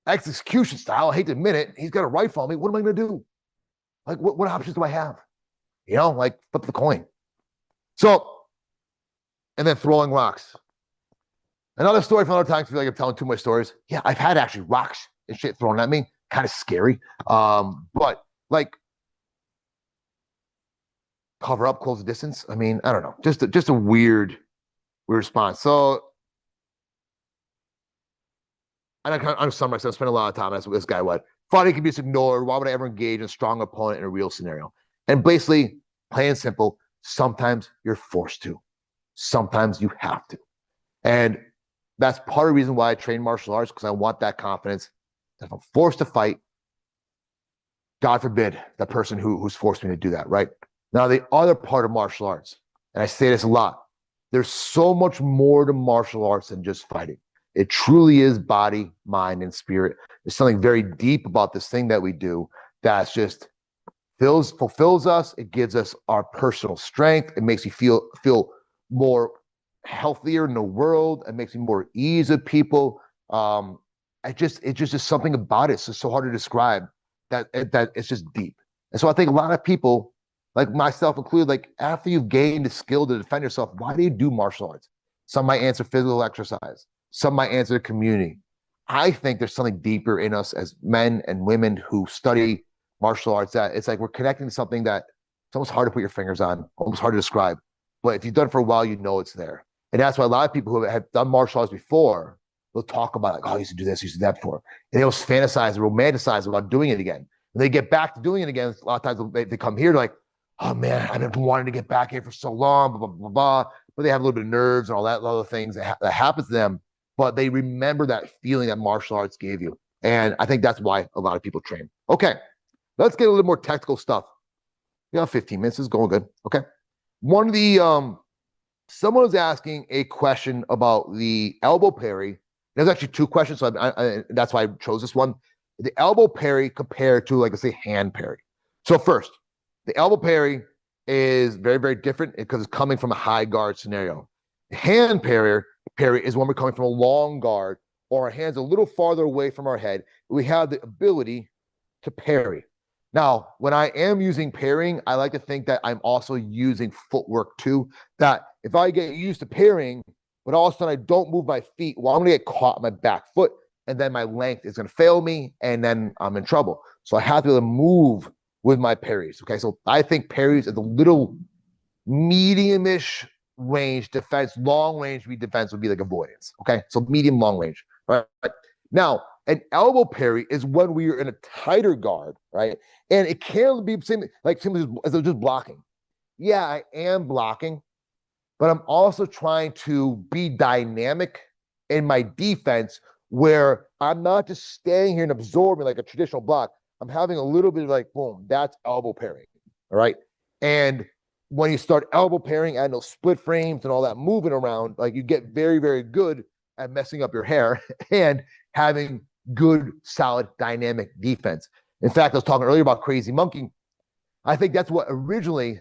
execution style, I hate to admit it, he's got a rifle on me. What am I going to do? Like, what options do I have? Like, flip the coin. So, and then throwing rocks. Another story from another time. I feel like I'm telling too much stories. Yeah, I've had actually rocks and shit thrown at me. Kind of scary. But like, cover up, close the distance. I mean, I don't know. Just a weird response. So, I'm summarize. I spent a lot of time. That's what this guy was. Fighting can be ignored. Why would I ever engage in a strong opponent in a real scenario? And basically, plain and simple, sometimes you're forced to. Sometimes you have to. And that's part of the reason why I train martial arts, because I want that confidence. If I'm forced to fight, God forbid that person who's forced me to do that, right? Now, the other part of martial arts, and I say this a lot, there's so much more to martial arts than just fighting. It truly is body, mind, and spirit. There's something very deep about this thing that we do that's just fulfills us. It gives us our personal strength. It makes you feel more healthier in the world. It makes me more ease with people. It's just something about it. It's so hard to describe that it's just deep. And so I think a lot of people, like myself included, like after you've gained the skill to defend yourself, why do you do martial arts? Some might answer physical exercise. Some might answer community. I think there's something deeper in us as men and women who study martial arts that it's like we're connecting to something that it's almost hard to put your fingers on, almost hard to describe. But if you've done it for a while, you know it's there. And that's why a lot of people who have done martial arts before, they'll talk about like, oh, I used to do this, I used to do that before. And they always fantasize and romanticize about doing it again. And they get back to doing it again. A lot of times they come here like, oh man, I've been wanting to get back here for so long, blah, blah, blah, blah. But they have a little bit of nerves and all that other things that happens to them. But they remember that feeling that martial arts gave you. And I think that's why a lot of people train. Okay, let's get a little more technical stuff. 15 minutes is going good. Okay. One of the, someone was asking a question about the elbow parry. There's actually two questions, so that's why I chose this one. The elbow parry compared to, like, let's say, hand parry. So first, the elbow parry is very, very different because it's coming from a high guard scenario. Hand parry is when we're coming from a long guard or our hands a little farther away from our head. We have the ability to parry. Now, when I am using parrying, I like to think that I'm also using footwork too, that if I get used to parrying, but all of a sudden I don't move my feet, well, I'm going to get caught on my back foot, and then my length is going to fail me, and then I'm in trouble. So I have to be able to move with my parries. Okay, so I think parries is a little medium-ish range defense. Long range defense would be like avoidance. Okay, so medium, long range. Right. Now, an elbow parry is when we are in a tighter guard, right? And it can be simply as just blocking. Yeah, I am blocking, but I'm also trying to be dynamic in my defense where I'm not just staying here and absorbing like a traditional block. I'm having a little bit of like, boom, that's elbow parry. All right. And when you start elbow pairing and those split frames and all that moving around, like you get very, very good at messing up your hair and having good, solid, dynamic defense. In fact, I was talking earlier about crazy monkey. I think that's what originally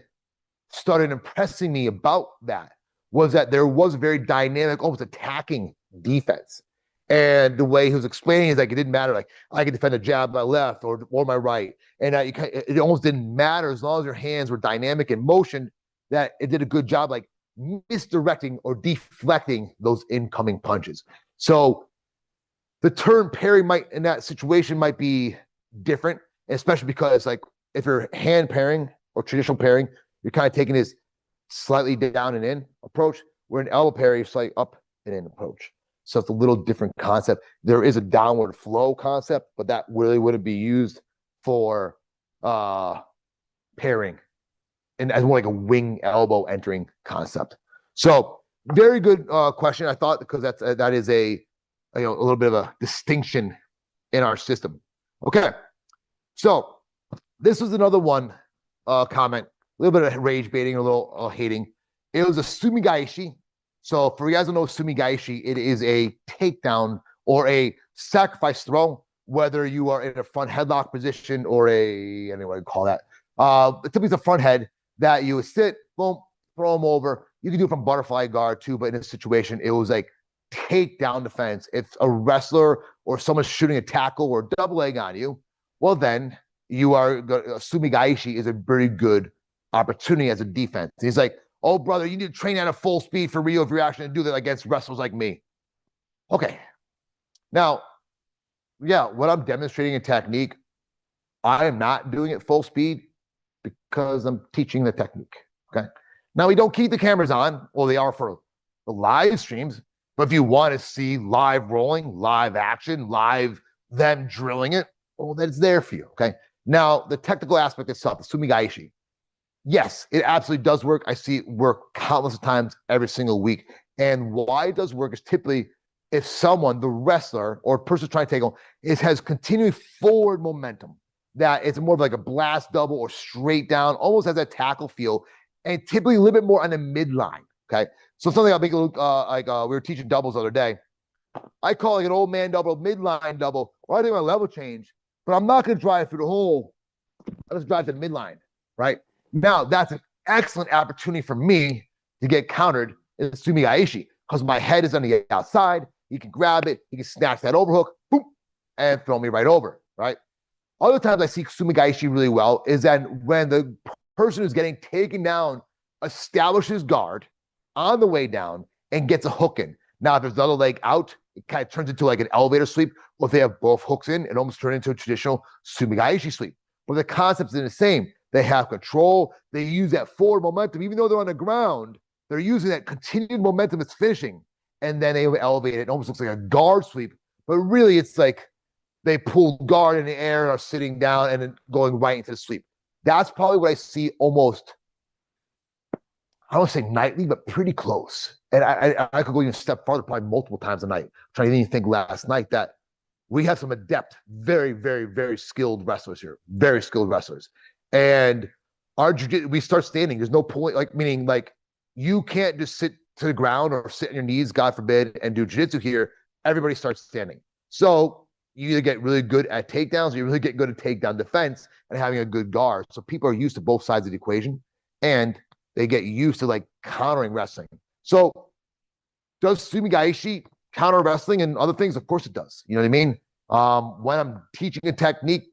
started impressing me about that, was that there was a very dynamic, almost attacking defense. And the way he was explaining is like it didn't matter. Like I could defend a jab my left or my right, and it almost didn't matter as long as your hands were dynamic in motion. That it did a good job, like misdirecting or deflecting those incoming punches. So the term parry might in that situation might be different, especially because like if you're hand pairing or traditional pairing, you're kind of taking this slightly down and in approach, where an elbow parry is slightly up and in approach. So it's a little different concept. There is a downward flow concept, but that really wouldn't be used for pairing, and as more like a wing elbow entering concept. So very good question, I thought, because that is a little bit of a distinction in our system. Okay, so this was another one comment, a little bit of rage baiting, a little hating. It was a sumigaishi. So for you guys who know sumigaishi, it is a takedown or a sacrifice throw, whether you are in a front headlock position or anyway, call that. Typically it's a front head that you would sit, boom, throw them over. You can do it from butterfly guard too, but in this situation, it was like takedown defense. If a wrestler or someone's shooting a tackle or double leg on you, well then you are sumigaishi is a very good opportunity as a defense. He's like, oh, brother, you need to train at a full speed for real if you're actually going to do that against wrestlers like me. Okay. Now, yeah, what I'm demonstrating a technique, I am not doing it full speed because I'm teaching the technique. Okay. Now, we don't keep the cameras on. Well, they are for the live streams. But if you want to see live rolling, live action, live them drilling it, well, then it's there for you. Okay. Now, the technical aspect itself, the sumigaishi. Yes, it absolutely does work. I see it work countless of times every single week. And why it does work is typically if someone, the wrestler or person trying to take on, has continued forward momentum, that it's more of like a blast double or straight down, almost has that tackle feel, and typically a little bit more on the midline. Okay. So something I'll make it look like we were teaching doubles the other day. I call it an old man double, midline double, or I do my level change, but I'm not going to drive through the hole. I'll just drive to the midline, right? Now, that's an excellent opportunity for me to get countered in sumigaishi because my head is on the outside. He can grab it. He can snatch that overhook, boom, and throw me right over, right? Other times I see sumigaishi really well is that when the person who's getting taken down establishes guard on the way down and gets a hook in. Now, if there's the other leg out, it kind of turns into like an elevator sweep. Or if they have both hooks in, it almost turns into a traditional sumigaishi sweep. But the concept's the same. They have control. They use that forward momentum. Even though they're on the ground, they're using that continued momentum that's finishing. And then they elevate it. It almost looks like a guard sweep. But really, it's like they pull guard in the air and are sitting down and then going right into the sweep. That's probably what I see almost, I don't say nightly, but pretty close. And I could go even a step farther, probably multiple times a night. I'm trying to even think last night that we have some adept, very, very, very skilled wrestlers here. Very skilled wrestlers. And we start standing. There's no point, like, meaning like you can't just sit to the ground or sit on your knees, God forbid, and do jiu-jitsu here. Everybody starts standing. So you either get really good at takedowns or you really get good at takedown defense and having a good guard. So people are used to both sides of the equation and they get used to like countering wrestling. So does sumigaishi counter wrestling and other things? Of course it does. You know what I mean? When I'm teaching a technique,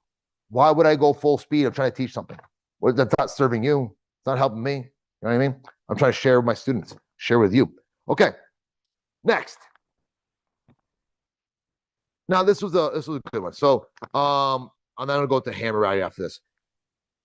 why would I go full speed? I'm trying to teach something. Well, that's not serving you. It's not helping me. You know what I mean? I'm trying to share with my students, share with you. Okay. Next. Now this was a good one. So I'm not gonna go to hammer right after this.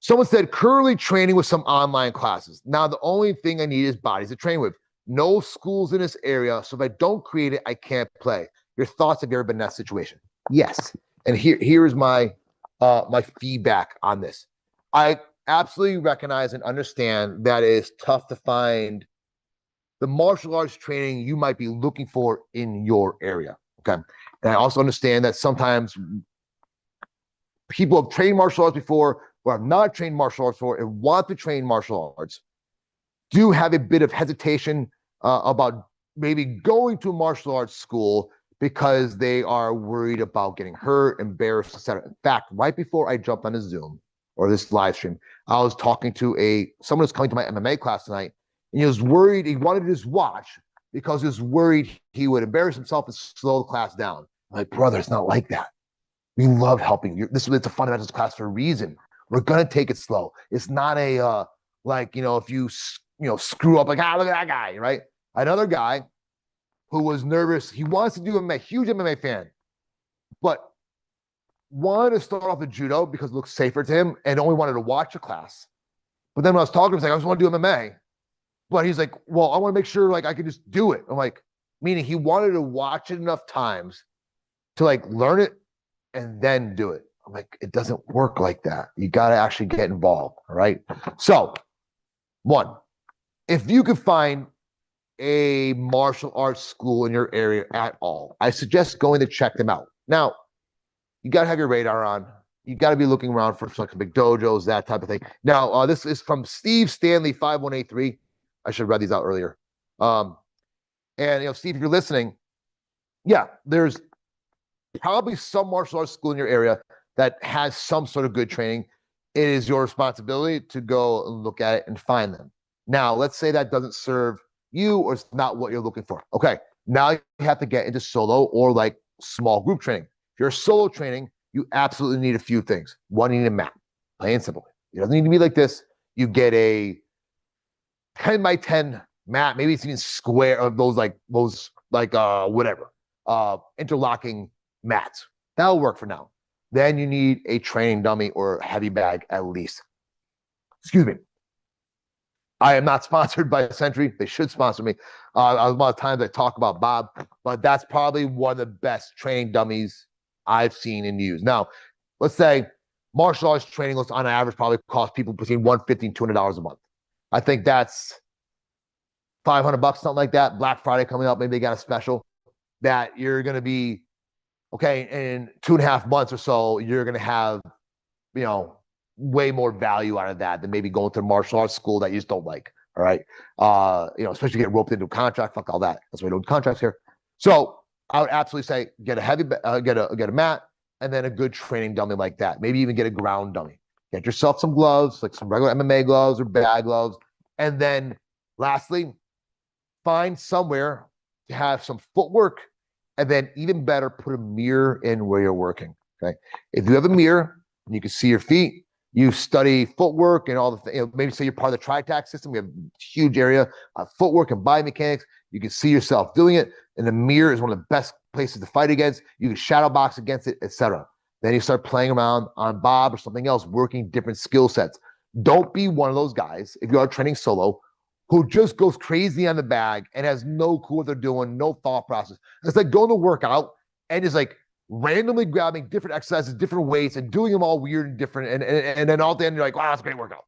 Someone said currently training with some online classes. Now the only thing I need is bodies to train with. No schools in this area, so if I don't create it, I can't play. Your thoughts, have you ever been in that situation? Yes. And here is my my feedback on this. I absolutely recognize and understand that it is tough to find the martial arts training you might be looking for in your area. Okay. And I also understand that sometimes people have trained martial arts before or have not trained martial arts before and want to train martial arts. do have a bit of hesitation about maybe going to a martial arts school because they are worried about getting hurt, embarrassed, etc. In fact, right before I jumped on a Zoom or this live stream, I was talking to someone who's coming to my MMA class tonight, and he was worried. He wanted to just watch because he was worried he would embarrass himself and slow the class down. I'm like, brother, it's not like that. We love helping you. It's a fundamentals class for a reason. We're gonna take it slow. It's not a if you screw up, like, look at that guy, right? Another guy who was nervous. He wants to do MMA, huge MMA fan, but wanted to start off with judo because it looks safer to him and only wanted to watch a class. But then when I was talking to him, he's like, I just want to do MMA. But he's like, well, I want to make sure like I can just do it. I'm like, meaning he wanted to watch it enough times to like learn it and then do it. I'm like, it doesn't work like that. You got to actually get involved. All right. So, one, if you could find a martial arts school in your area at all, I suggest going to check them out. Now, you got to have your radar on. You got to be looking around for like some big dojos, that type of thing. Now, this is from Steve Stanley 5183. I should have read these out earlier. And Steve, if you're listening, yeah, there's probably some martial arts school in your area that has some sort of good training. It is your responsibility to go and look at it and find them. Now, let's say that doesn't serve you or it's not what you're looking for. Okay, now you have to get into solo or like small group training. If you're solo training, you absolutely need a few things. One, you need a mat, plain and simple. It doesn't need to be like this. You get a 10 by 10 mat, maybe it's even square of those whatever, interlocking mats. That'll work for now. Then you need a training dummy or heavy bag at least. Excuse me. I am not sponsored by Century. They should sponsor me. A lot of times I talk about Bob, but that's probably one of the best training dummies I've seen and used. Now, let's say martial arts training on average probably costs people between $150 and $200 a month. I think that's $500, something like that. Black Friday coming up, maybe they got a special that you're going to be, okay, in 2.5 months or so, you're going to have, way more value out of that than maybe going to a martial arts school that you just don't like. All right. Especially get roped into a contract. Fuck all that. That's why we don't do contracts here. So I would absolutely say get a mat and then a good training dummy like that. Maybe even get a ground dummy. Get yourself some gloves, like some regular MMA gloves or bag gloves. And then lastly, find somewhere to have some footwork, and then even better, put a mirror in where you're working. Okay. If you have a mirror and you can see your feet, you study footwork and all the things, maybe say you're part of the Tritac system. We have a huge area of footwork and biomechanics. You can see yourself doing it. And the mirror is one of the best places to fight against. You can shadow box against it, etc. Then you start playing around on Bob or something else, working different skill sets. Don't be one of those guys, if you are training solo, who just goes crazy on the bag and has no clue what they're doing, no thought process. It's like going to work out and just like randomly grabbing different exercises, different weights, and doing them all weird and different. And then all at the end, you're like, wow, that's a great workout.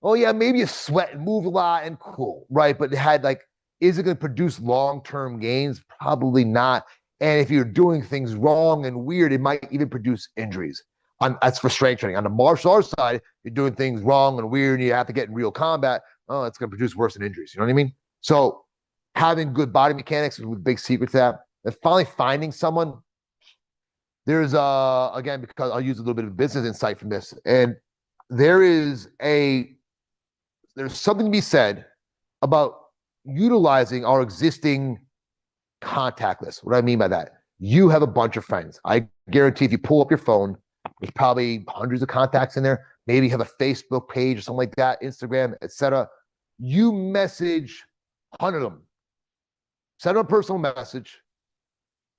Oh, yeah, maybe you sweat and move a lot and cool, right? But it had like, is it going to produce long-term gains? Probably not. And if you're doing things wrong and weird, it might even produce injuries. That's for strength training. On the martial arts side, you're doing things wrong and weird, and you have to get in real combat. Oh, it's going to produce worse than injuries. You know what I mean? So having good body mechanics is a big secret to that. And finally, finding someone. There's again, because I'll use a little bit of business insight from this, and there's something to be said about utilizing our existing contact list. What do I mean by that? You have a bunch of friends. I guarantee if you pull up your phone, there's probably hundreds of contacts in there. Maybe you have a Facebook page or something like that, Instagram, etc. You message 100 of them. Send them a personal message.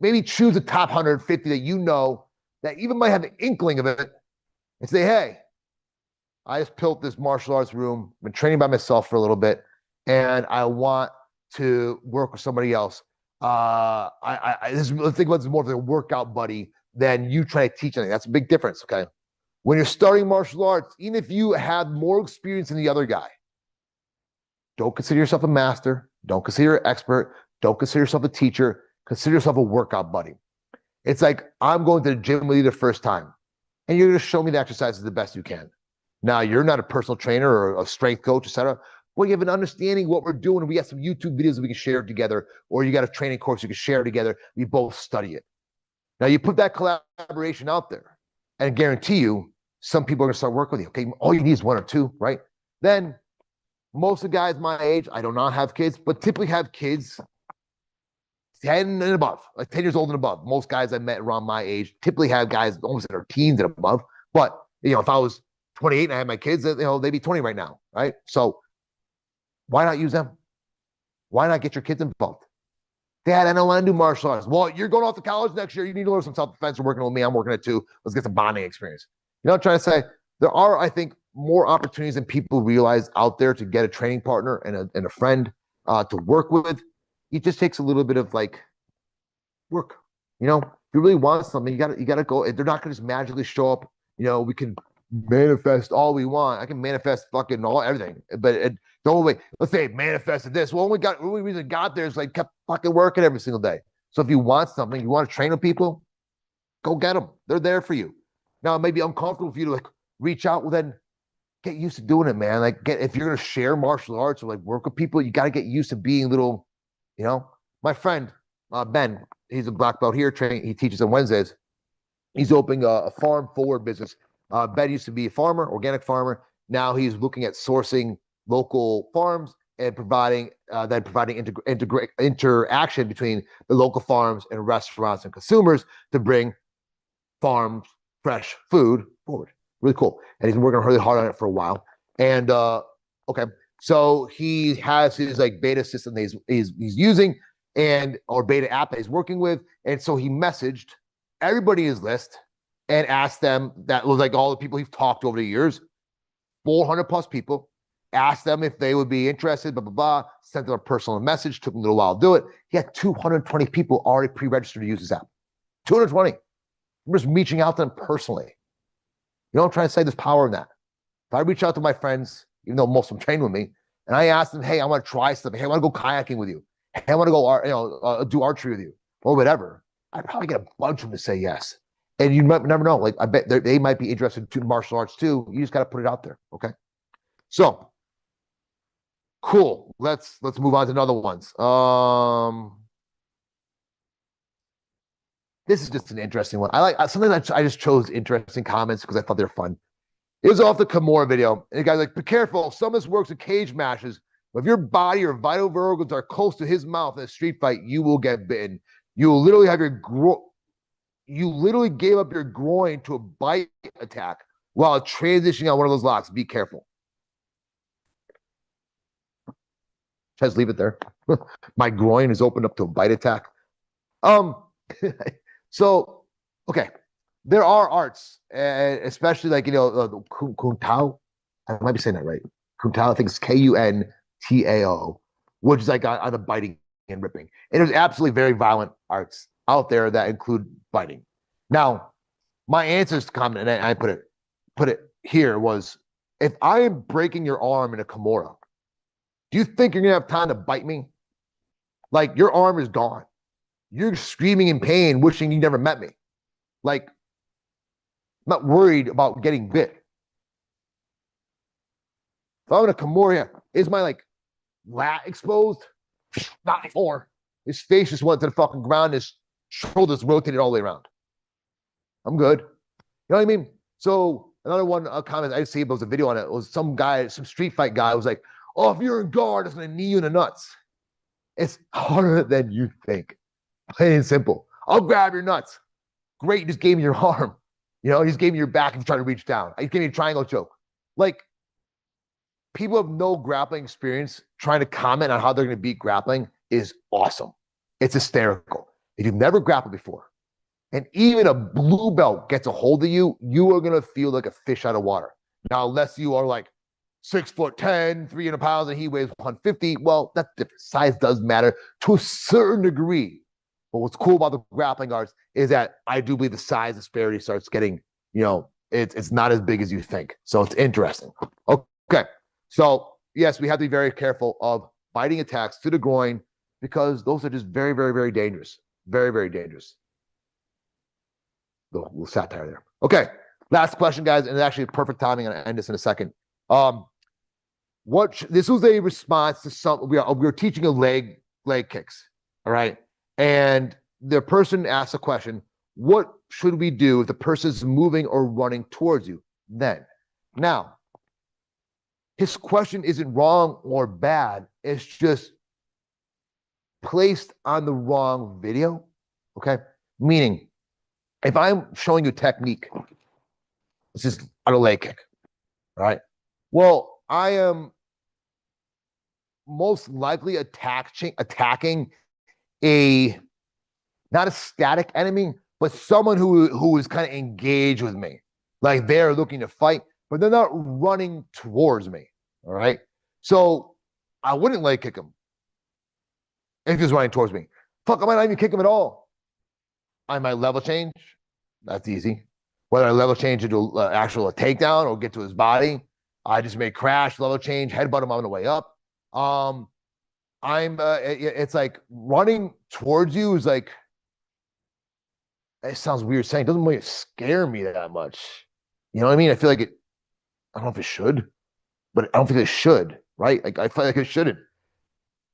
Maybe choose the top 150 that you know that even might have an inkling of it and say, hey, I just built this martial arts room, been training by myself for a little bit, and I want to work with somebody else. Let's think about this more of a workout buddy than you try to teach anything. That's a big difference, okay? When you're starting martial arts, even if you have more experience than the other guy, don't consider yourself a master. Don't consider an expert. Don't consider yourself a teacher. Consider yourself a workout buddy. It's like, I'm going to the gym with you the first time, and you're going to show me the exercises the best you can. Now, you're not a personal trainer or a strength coach, etc., Well, you have an understanding what we're doing. We got some YouTube videos that we can share together, or you got a training course you can share together. We both study it. Now you put that collaboration out there, and I guarantee you, some people are gonna start working with you. Okay, all you need is one or two, right? Then most of the guys my age, I do not have kids, but typically have kids 10 and above, like 10 years old and above. Most guys I met around my age typically have guys almost in their teens and above. But if I was 28 and I had my kids, they'd be 20 right now, right? So why not use them? Why not get your kids involved? Dad, I don't want to do martial arts. Well, you're going off to college next year. You need to learn some self-defense. You're working with me. I'm working it too. Let's get some bonding experience. You know what I'm trying to say? There are, I think, more opportunities than people realize out there to get a training partner and a friend to work with. It just takes a little bit of like work. If you really want something, you gotta go. They're not gonna just magically show up. We can manifest all we want. I can manifest fucking everything, but don't wait. Let's say it manifested this. Well, the only reason it got there is like kept fucking working every single day. So if you want something, you want to train with people, go get them. They're there for you. Now it may be uncomfortable for you to like reach out. Well, then get used to doing it, man. Like if you're gonna share martial arts or like work with people, you got to get used to being little. My friend Ben, he's a black belt here. He teaches on Wednesdays. He's opening a farm forward business. Ben used to be a farmer, organic farmer. Now he's looking at sourcing local farms and providing interaction between the local farms and restaurants and consumers to bring farms fresh food forward. Really cool. And he's been working really hard on it for a while. And okay, so he has his like beta system that he's using or beta app that he's working with. And so he messaged everybody in his list and asked them, that was like all the people he's talked to over the years, 400 plus people, asked them if they would be interested, blah, blah, blah, sent them a personal message, took him a little while to do it. He had 220 people already pre-registered to use his app. 220. I'm just reaching out to them personally. You know what I'm trying to say? There's power in that. If I reach out to my friends, even though most of them train with me, and I ask them, hey, I want to try something. Hey, I want to go kayaking with you. Hey, I want to go do archery with you or whatever. I'd probably get a bunch of them to say yes. And you might never know. Like I bet they might be interested in martial arts too. You just got to put it out there. Okay. So cool. Let's move on to another ones. This is just an interesting one. Sometimes I just chose interesting comments because I thought they were fun. It was off the Kimura video. And the guy's like, be careful. Some of this works with cage matches. But if your body or vital organs are close to his mouth in a street fight, you will get bitten. You will literally have you literally gave up your groin to a bite attack while transitioning on one of those locks. Be careful. Just leave it there. My groin is opened up to a bite attack. So, okay. There are arts, especially like, the Kuntao. I might be saying that right. Kuntao, I think it's Kuntao, which is like on the biting and ripping. And there's absolutely very violent arts out there that include biting. Now, my answer to comment, and I put it here, was if I am breaking your arm in a Kimura, do you think you're gonna have time to bite me? Like your arm is gone. You're screaming in pain, wishing you never met me. Like, I'm not worried about getting bit. If I'm in a Kimura, is my like lat exposed? Not anymore. His face just went to the fucking ground. His shoulders rotated all the way around. I'm good. You know what I mean? So another one comment I see, but it was a video on it. It was some guy, some street fight guy was like, oh, if you're in guard, it's going to knee you in the nuts. It's harder than you think. Plain and simple. I'll grab your nuts. Great, you just gave me your arm. You just gave me your back and you try to reach down. I just gave me a triangle choke. Like, people have no grappling experience trying to comment on how they're going to beat grappling is awesome. It's hysterical. If you've never grappled before, and even a blue belt gets a hold of you, you are going to feel like a fish out of water. Now, unless you are like 6'10", 300 pounds, and he weighs 150, well, that size does matter to a certain degree. But what's cool about the grappling arts is that I do believe the size disparity starts getting, it's not as big as you think. So it's interesting. Okay. So yes, we have to be very careful of biting attacks to the groin because those are just very, very, very dangerous. Very, very dangerous. We'll satire there. Okay. Last question, guys, and it's actually perfect timing. I'm going to end this in a second. This was a response to some, we were teaching a leg kicks. All right. And the person asked a question, what should we do if the person is moving or running towards you then? Now, his question isn't wrong or bad. It's just placed on the wrong video. Okay. Meaning, if I'm showing you technique, this is on a leg kick. All right. Well, I am most likely attacking a not a static enemy, but someone who is kind of engaged with me. Like they're looking to fight, but they're not running towards me. All right. So I wouldn't leg kick him if he was running towards me. Fuck, I might not even kick him at all. I might level change. That's easy. Whether I level change into a takedown or get to his body, I just may crash, level change, headbutt him on the way up. It's like running towards you is like, it sounds weird saying, it doesn't really scare me that much. You know what I mean? I feel like I don't know if it should, but I don't think it should, right? Like I feel like it shouldn't.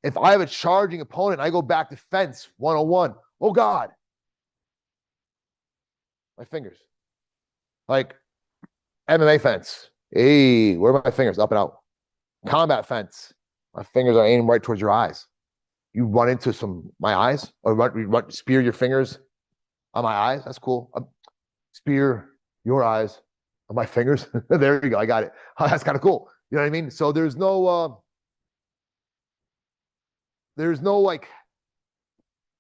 If I have a charging opponent, I go back to fence 101. Oh God. My fingers. Like MMA fence. Hey, where are my fingers? Up and out. Combat fence. My fingers are aimed right towards your eyes. You run into my eyes, or spear your fingers on my eyes. That's cool. Spear your eyes on my fingers. There you go. I got it. That's kind of cool. You know what I mean? So there's no like,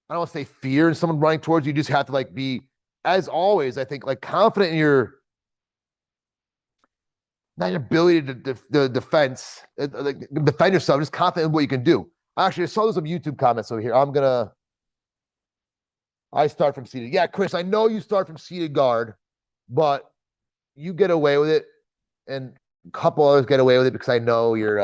I don't want to say fear in someone running towards you. You just have to like be, as always, I think, like confident in your ability to defense, like defend yourself, just confident in what you can do. Actually, I saw some YouTube comments over here. I start from seated. Yeah, Chris, I know you start from seated guard, but you get away with it, and a couple others get away with it because I know you're.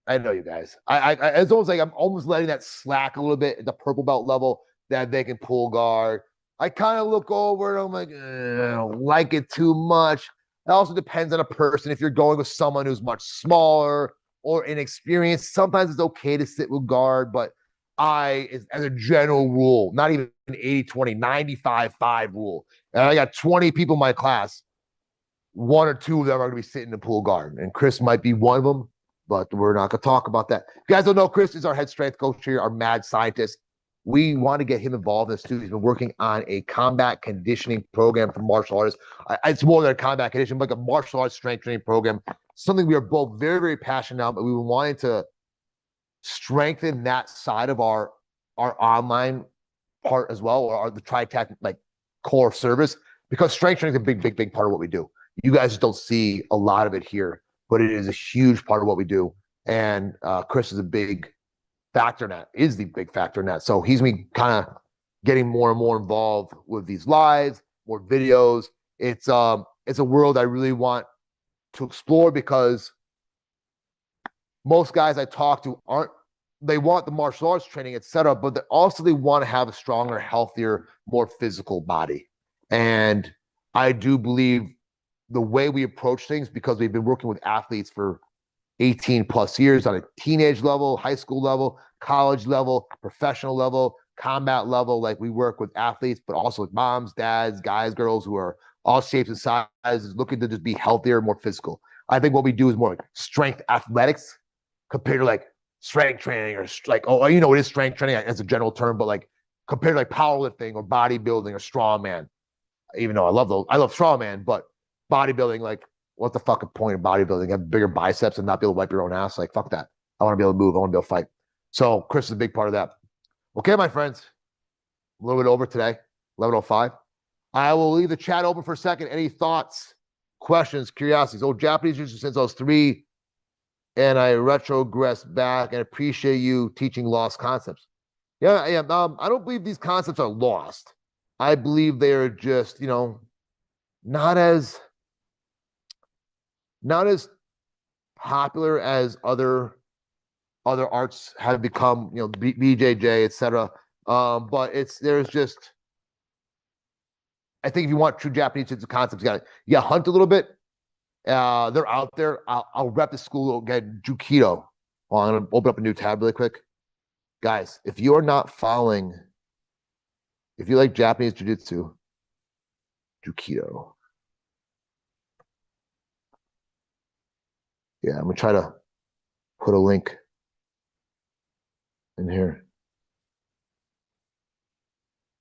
I know you guys. It's almost like I'm almost letting that slack a little bit at the purple belt level that they can pull guard. I kind of look over and I'm like, I don't like it too much. It also depends on a person. If you're going with someone who's much smaller or inexperienced, sometimes it's okay to sit with guard, but as a general rule, not even an 80-20, 95-5 rule. And I got 20 people in my class. One or two of them are going to be sitting in pool guard, and Chris might be one of them, but we're not going to talk about that. If you guys don't know, Chris is our head strength coach here, our mad scientist. We want to get him involved in this too. He's been working on a combat conditioning program for martial artists. It's more than a combat conditioning, like a martial arts strength training program. Something we are both very, very passionate about, but we wanted to strengthen that side of our online part as well, or the Tritac like core service, because strength training is a big, big, big part of what we do. You guys don't see a lot of it here, but it is a huge part of what we do. And Chris is a big factor in that, is the big factor in that. So he's me kind of getting more and more involved with these lives, more videos. It's a world I really want to explore, because most guys I talk to they want the martial arts training, etc., but they want to have a stronger, healthier, more physical body. And I do believe the way we approach things, because we've been working with athletes for 18 plus years on a teenage level, high school level, college level, professional level, combat level. Like, we work with athletes, but also with moms, dads, guys, girls who are all shapes and sizes, looking to just be healthier, more physical. I think what we do is more like strength athletics compared to like strength training, or like, it is strength training as a general term, but like compared to like powerlifting or bodybuilding or strongman. Even though I love strongman, but bodybuilding, like, what the fucking point of bodybuilding? Have bigger biceps and not be able to wipe your own ass? Like, fuck that. I want to be able to move. I want to be able to fight. So Chris is a big part of that. Okay, my friends, a little bit over today, 11:05. I will leave the chat open for a second. Any thoughts, questions, curiosities? Japanese jiu-jitsu since I was 3, and I retrogressed back, and appreciate you teaching lost concepts. Yeah. I don't believe these concepts are lost. I believe they are just, not as popular as other arts have become, BJJ, etc. But there's just, I think if you want true Japanese jiu-jitsu concepts, you got to hunt a little bit, They're out there. I'll rep the school again. Jukido. Oh, I'm gonna open up a new tab really quick. Guys, if you are not following, if you like Japanese Jiu-Jitsu, Jukido. Yeah, I'm gonna try to put a link in here.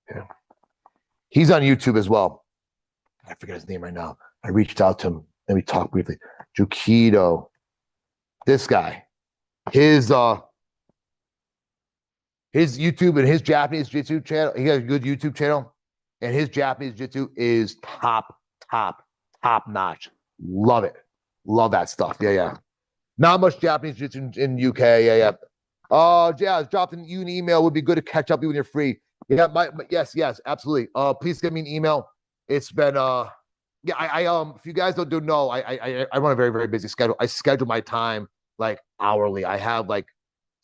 Yeah. He's on YouTube as well. I forget his name right now. I reached out to him and we talked briefly. Jukido. This guy. His YouTube and his Japanese Jiu-Jitsu channel, he has a good YouTube channel, and his Japanese Jiu-Jitsu is top notch. Love it. Love that stuff. Yeah. Not much Japanese Jiu-Jitsu in UK. Yeah. Yeah, dropping you an email would be good to catch up with you when you're free. Yeah, yes, absolutely. Please give me an email. It's been yeah, I if you guys don't know, I run a very, very busy schedule. I schedule my time like hourly. I have like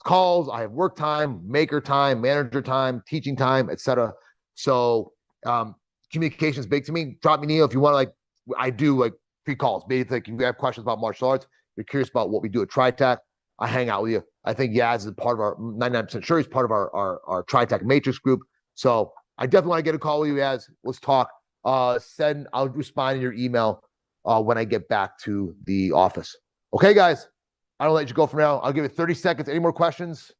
calls, I have work time, maker time, manager time, teaching time, etc. So communication is big to me. Drop me an email if you want to, like, I do like pre-calls. Maybe like if you have questions about martial arts, you're curious about what we do at Tritac, I hang out with you. I think Yaz is part of our 99% sure he's part of our Tritac Matrix group. So I definitely want to get a call with you, Yaz. Let's talk. I'll respond in your email when I get back to the office. Okay, guys. I don't let you go for now. I'll give it 30 seconds. Any more questions?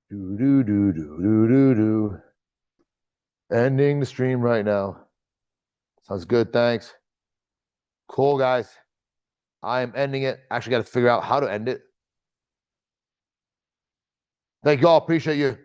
Do. Ending the stream right now. Sounds good. Thanks. Cool, guys. I am ending it. Actually, got to figure out how to end it. Thank you all. Appreciate you.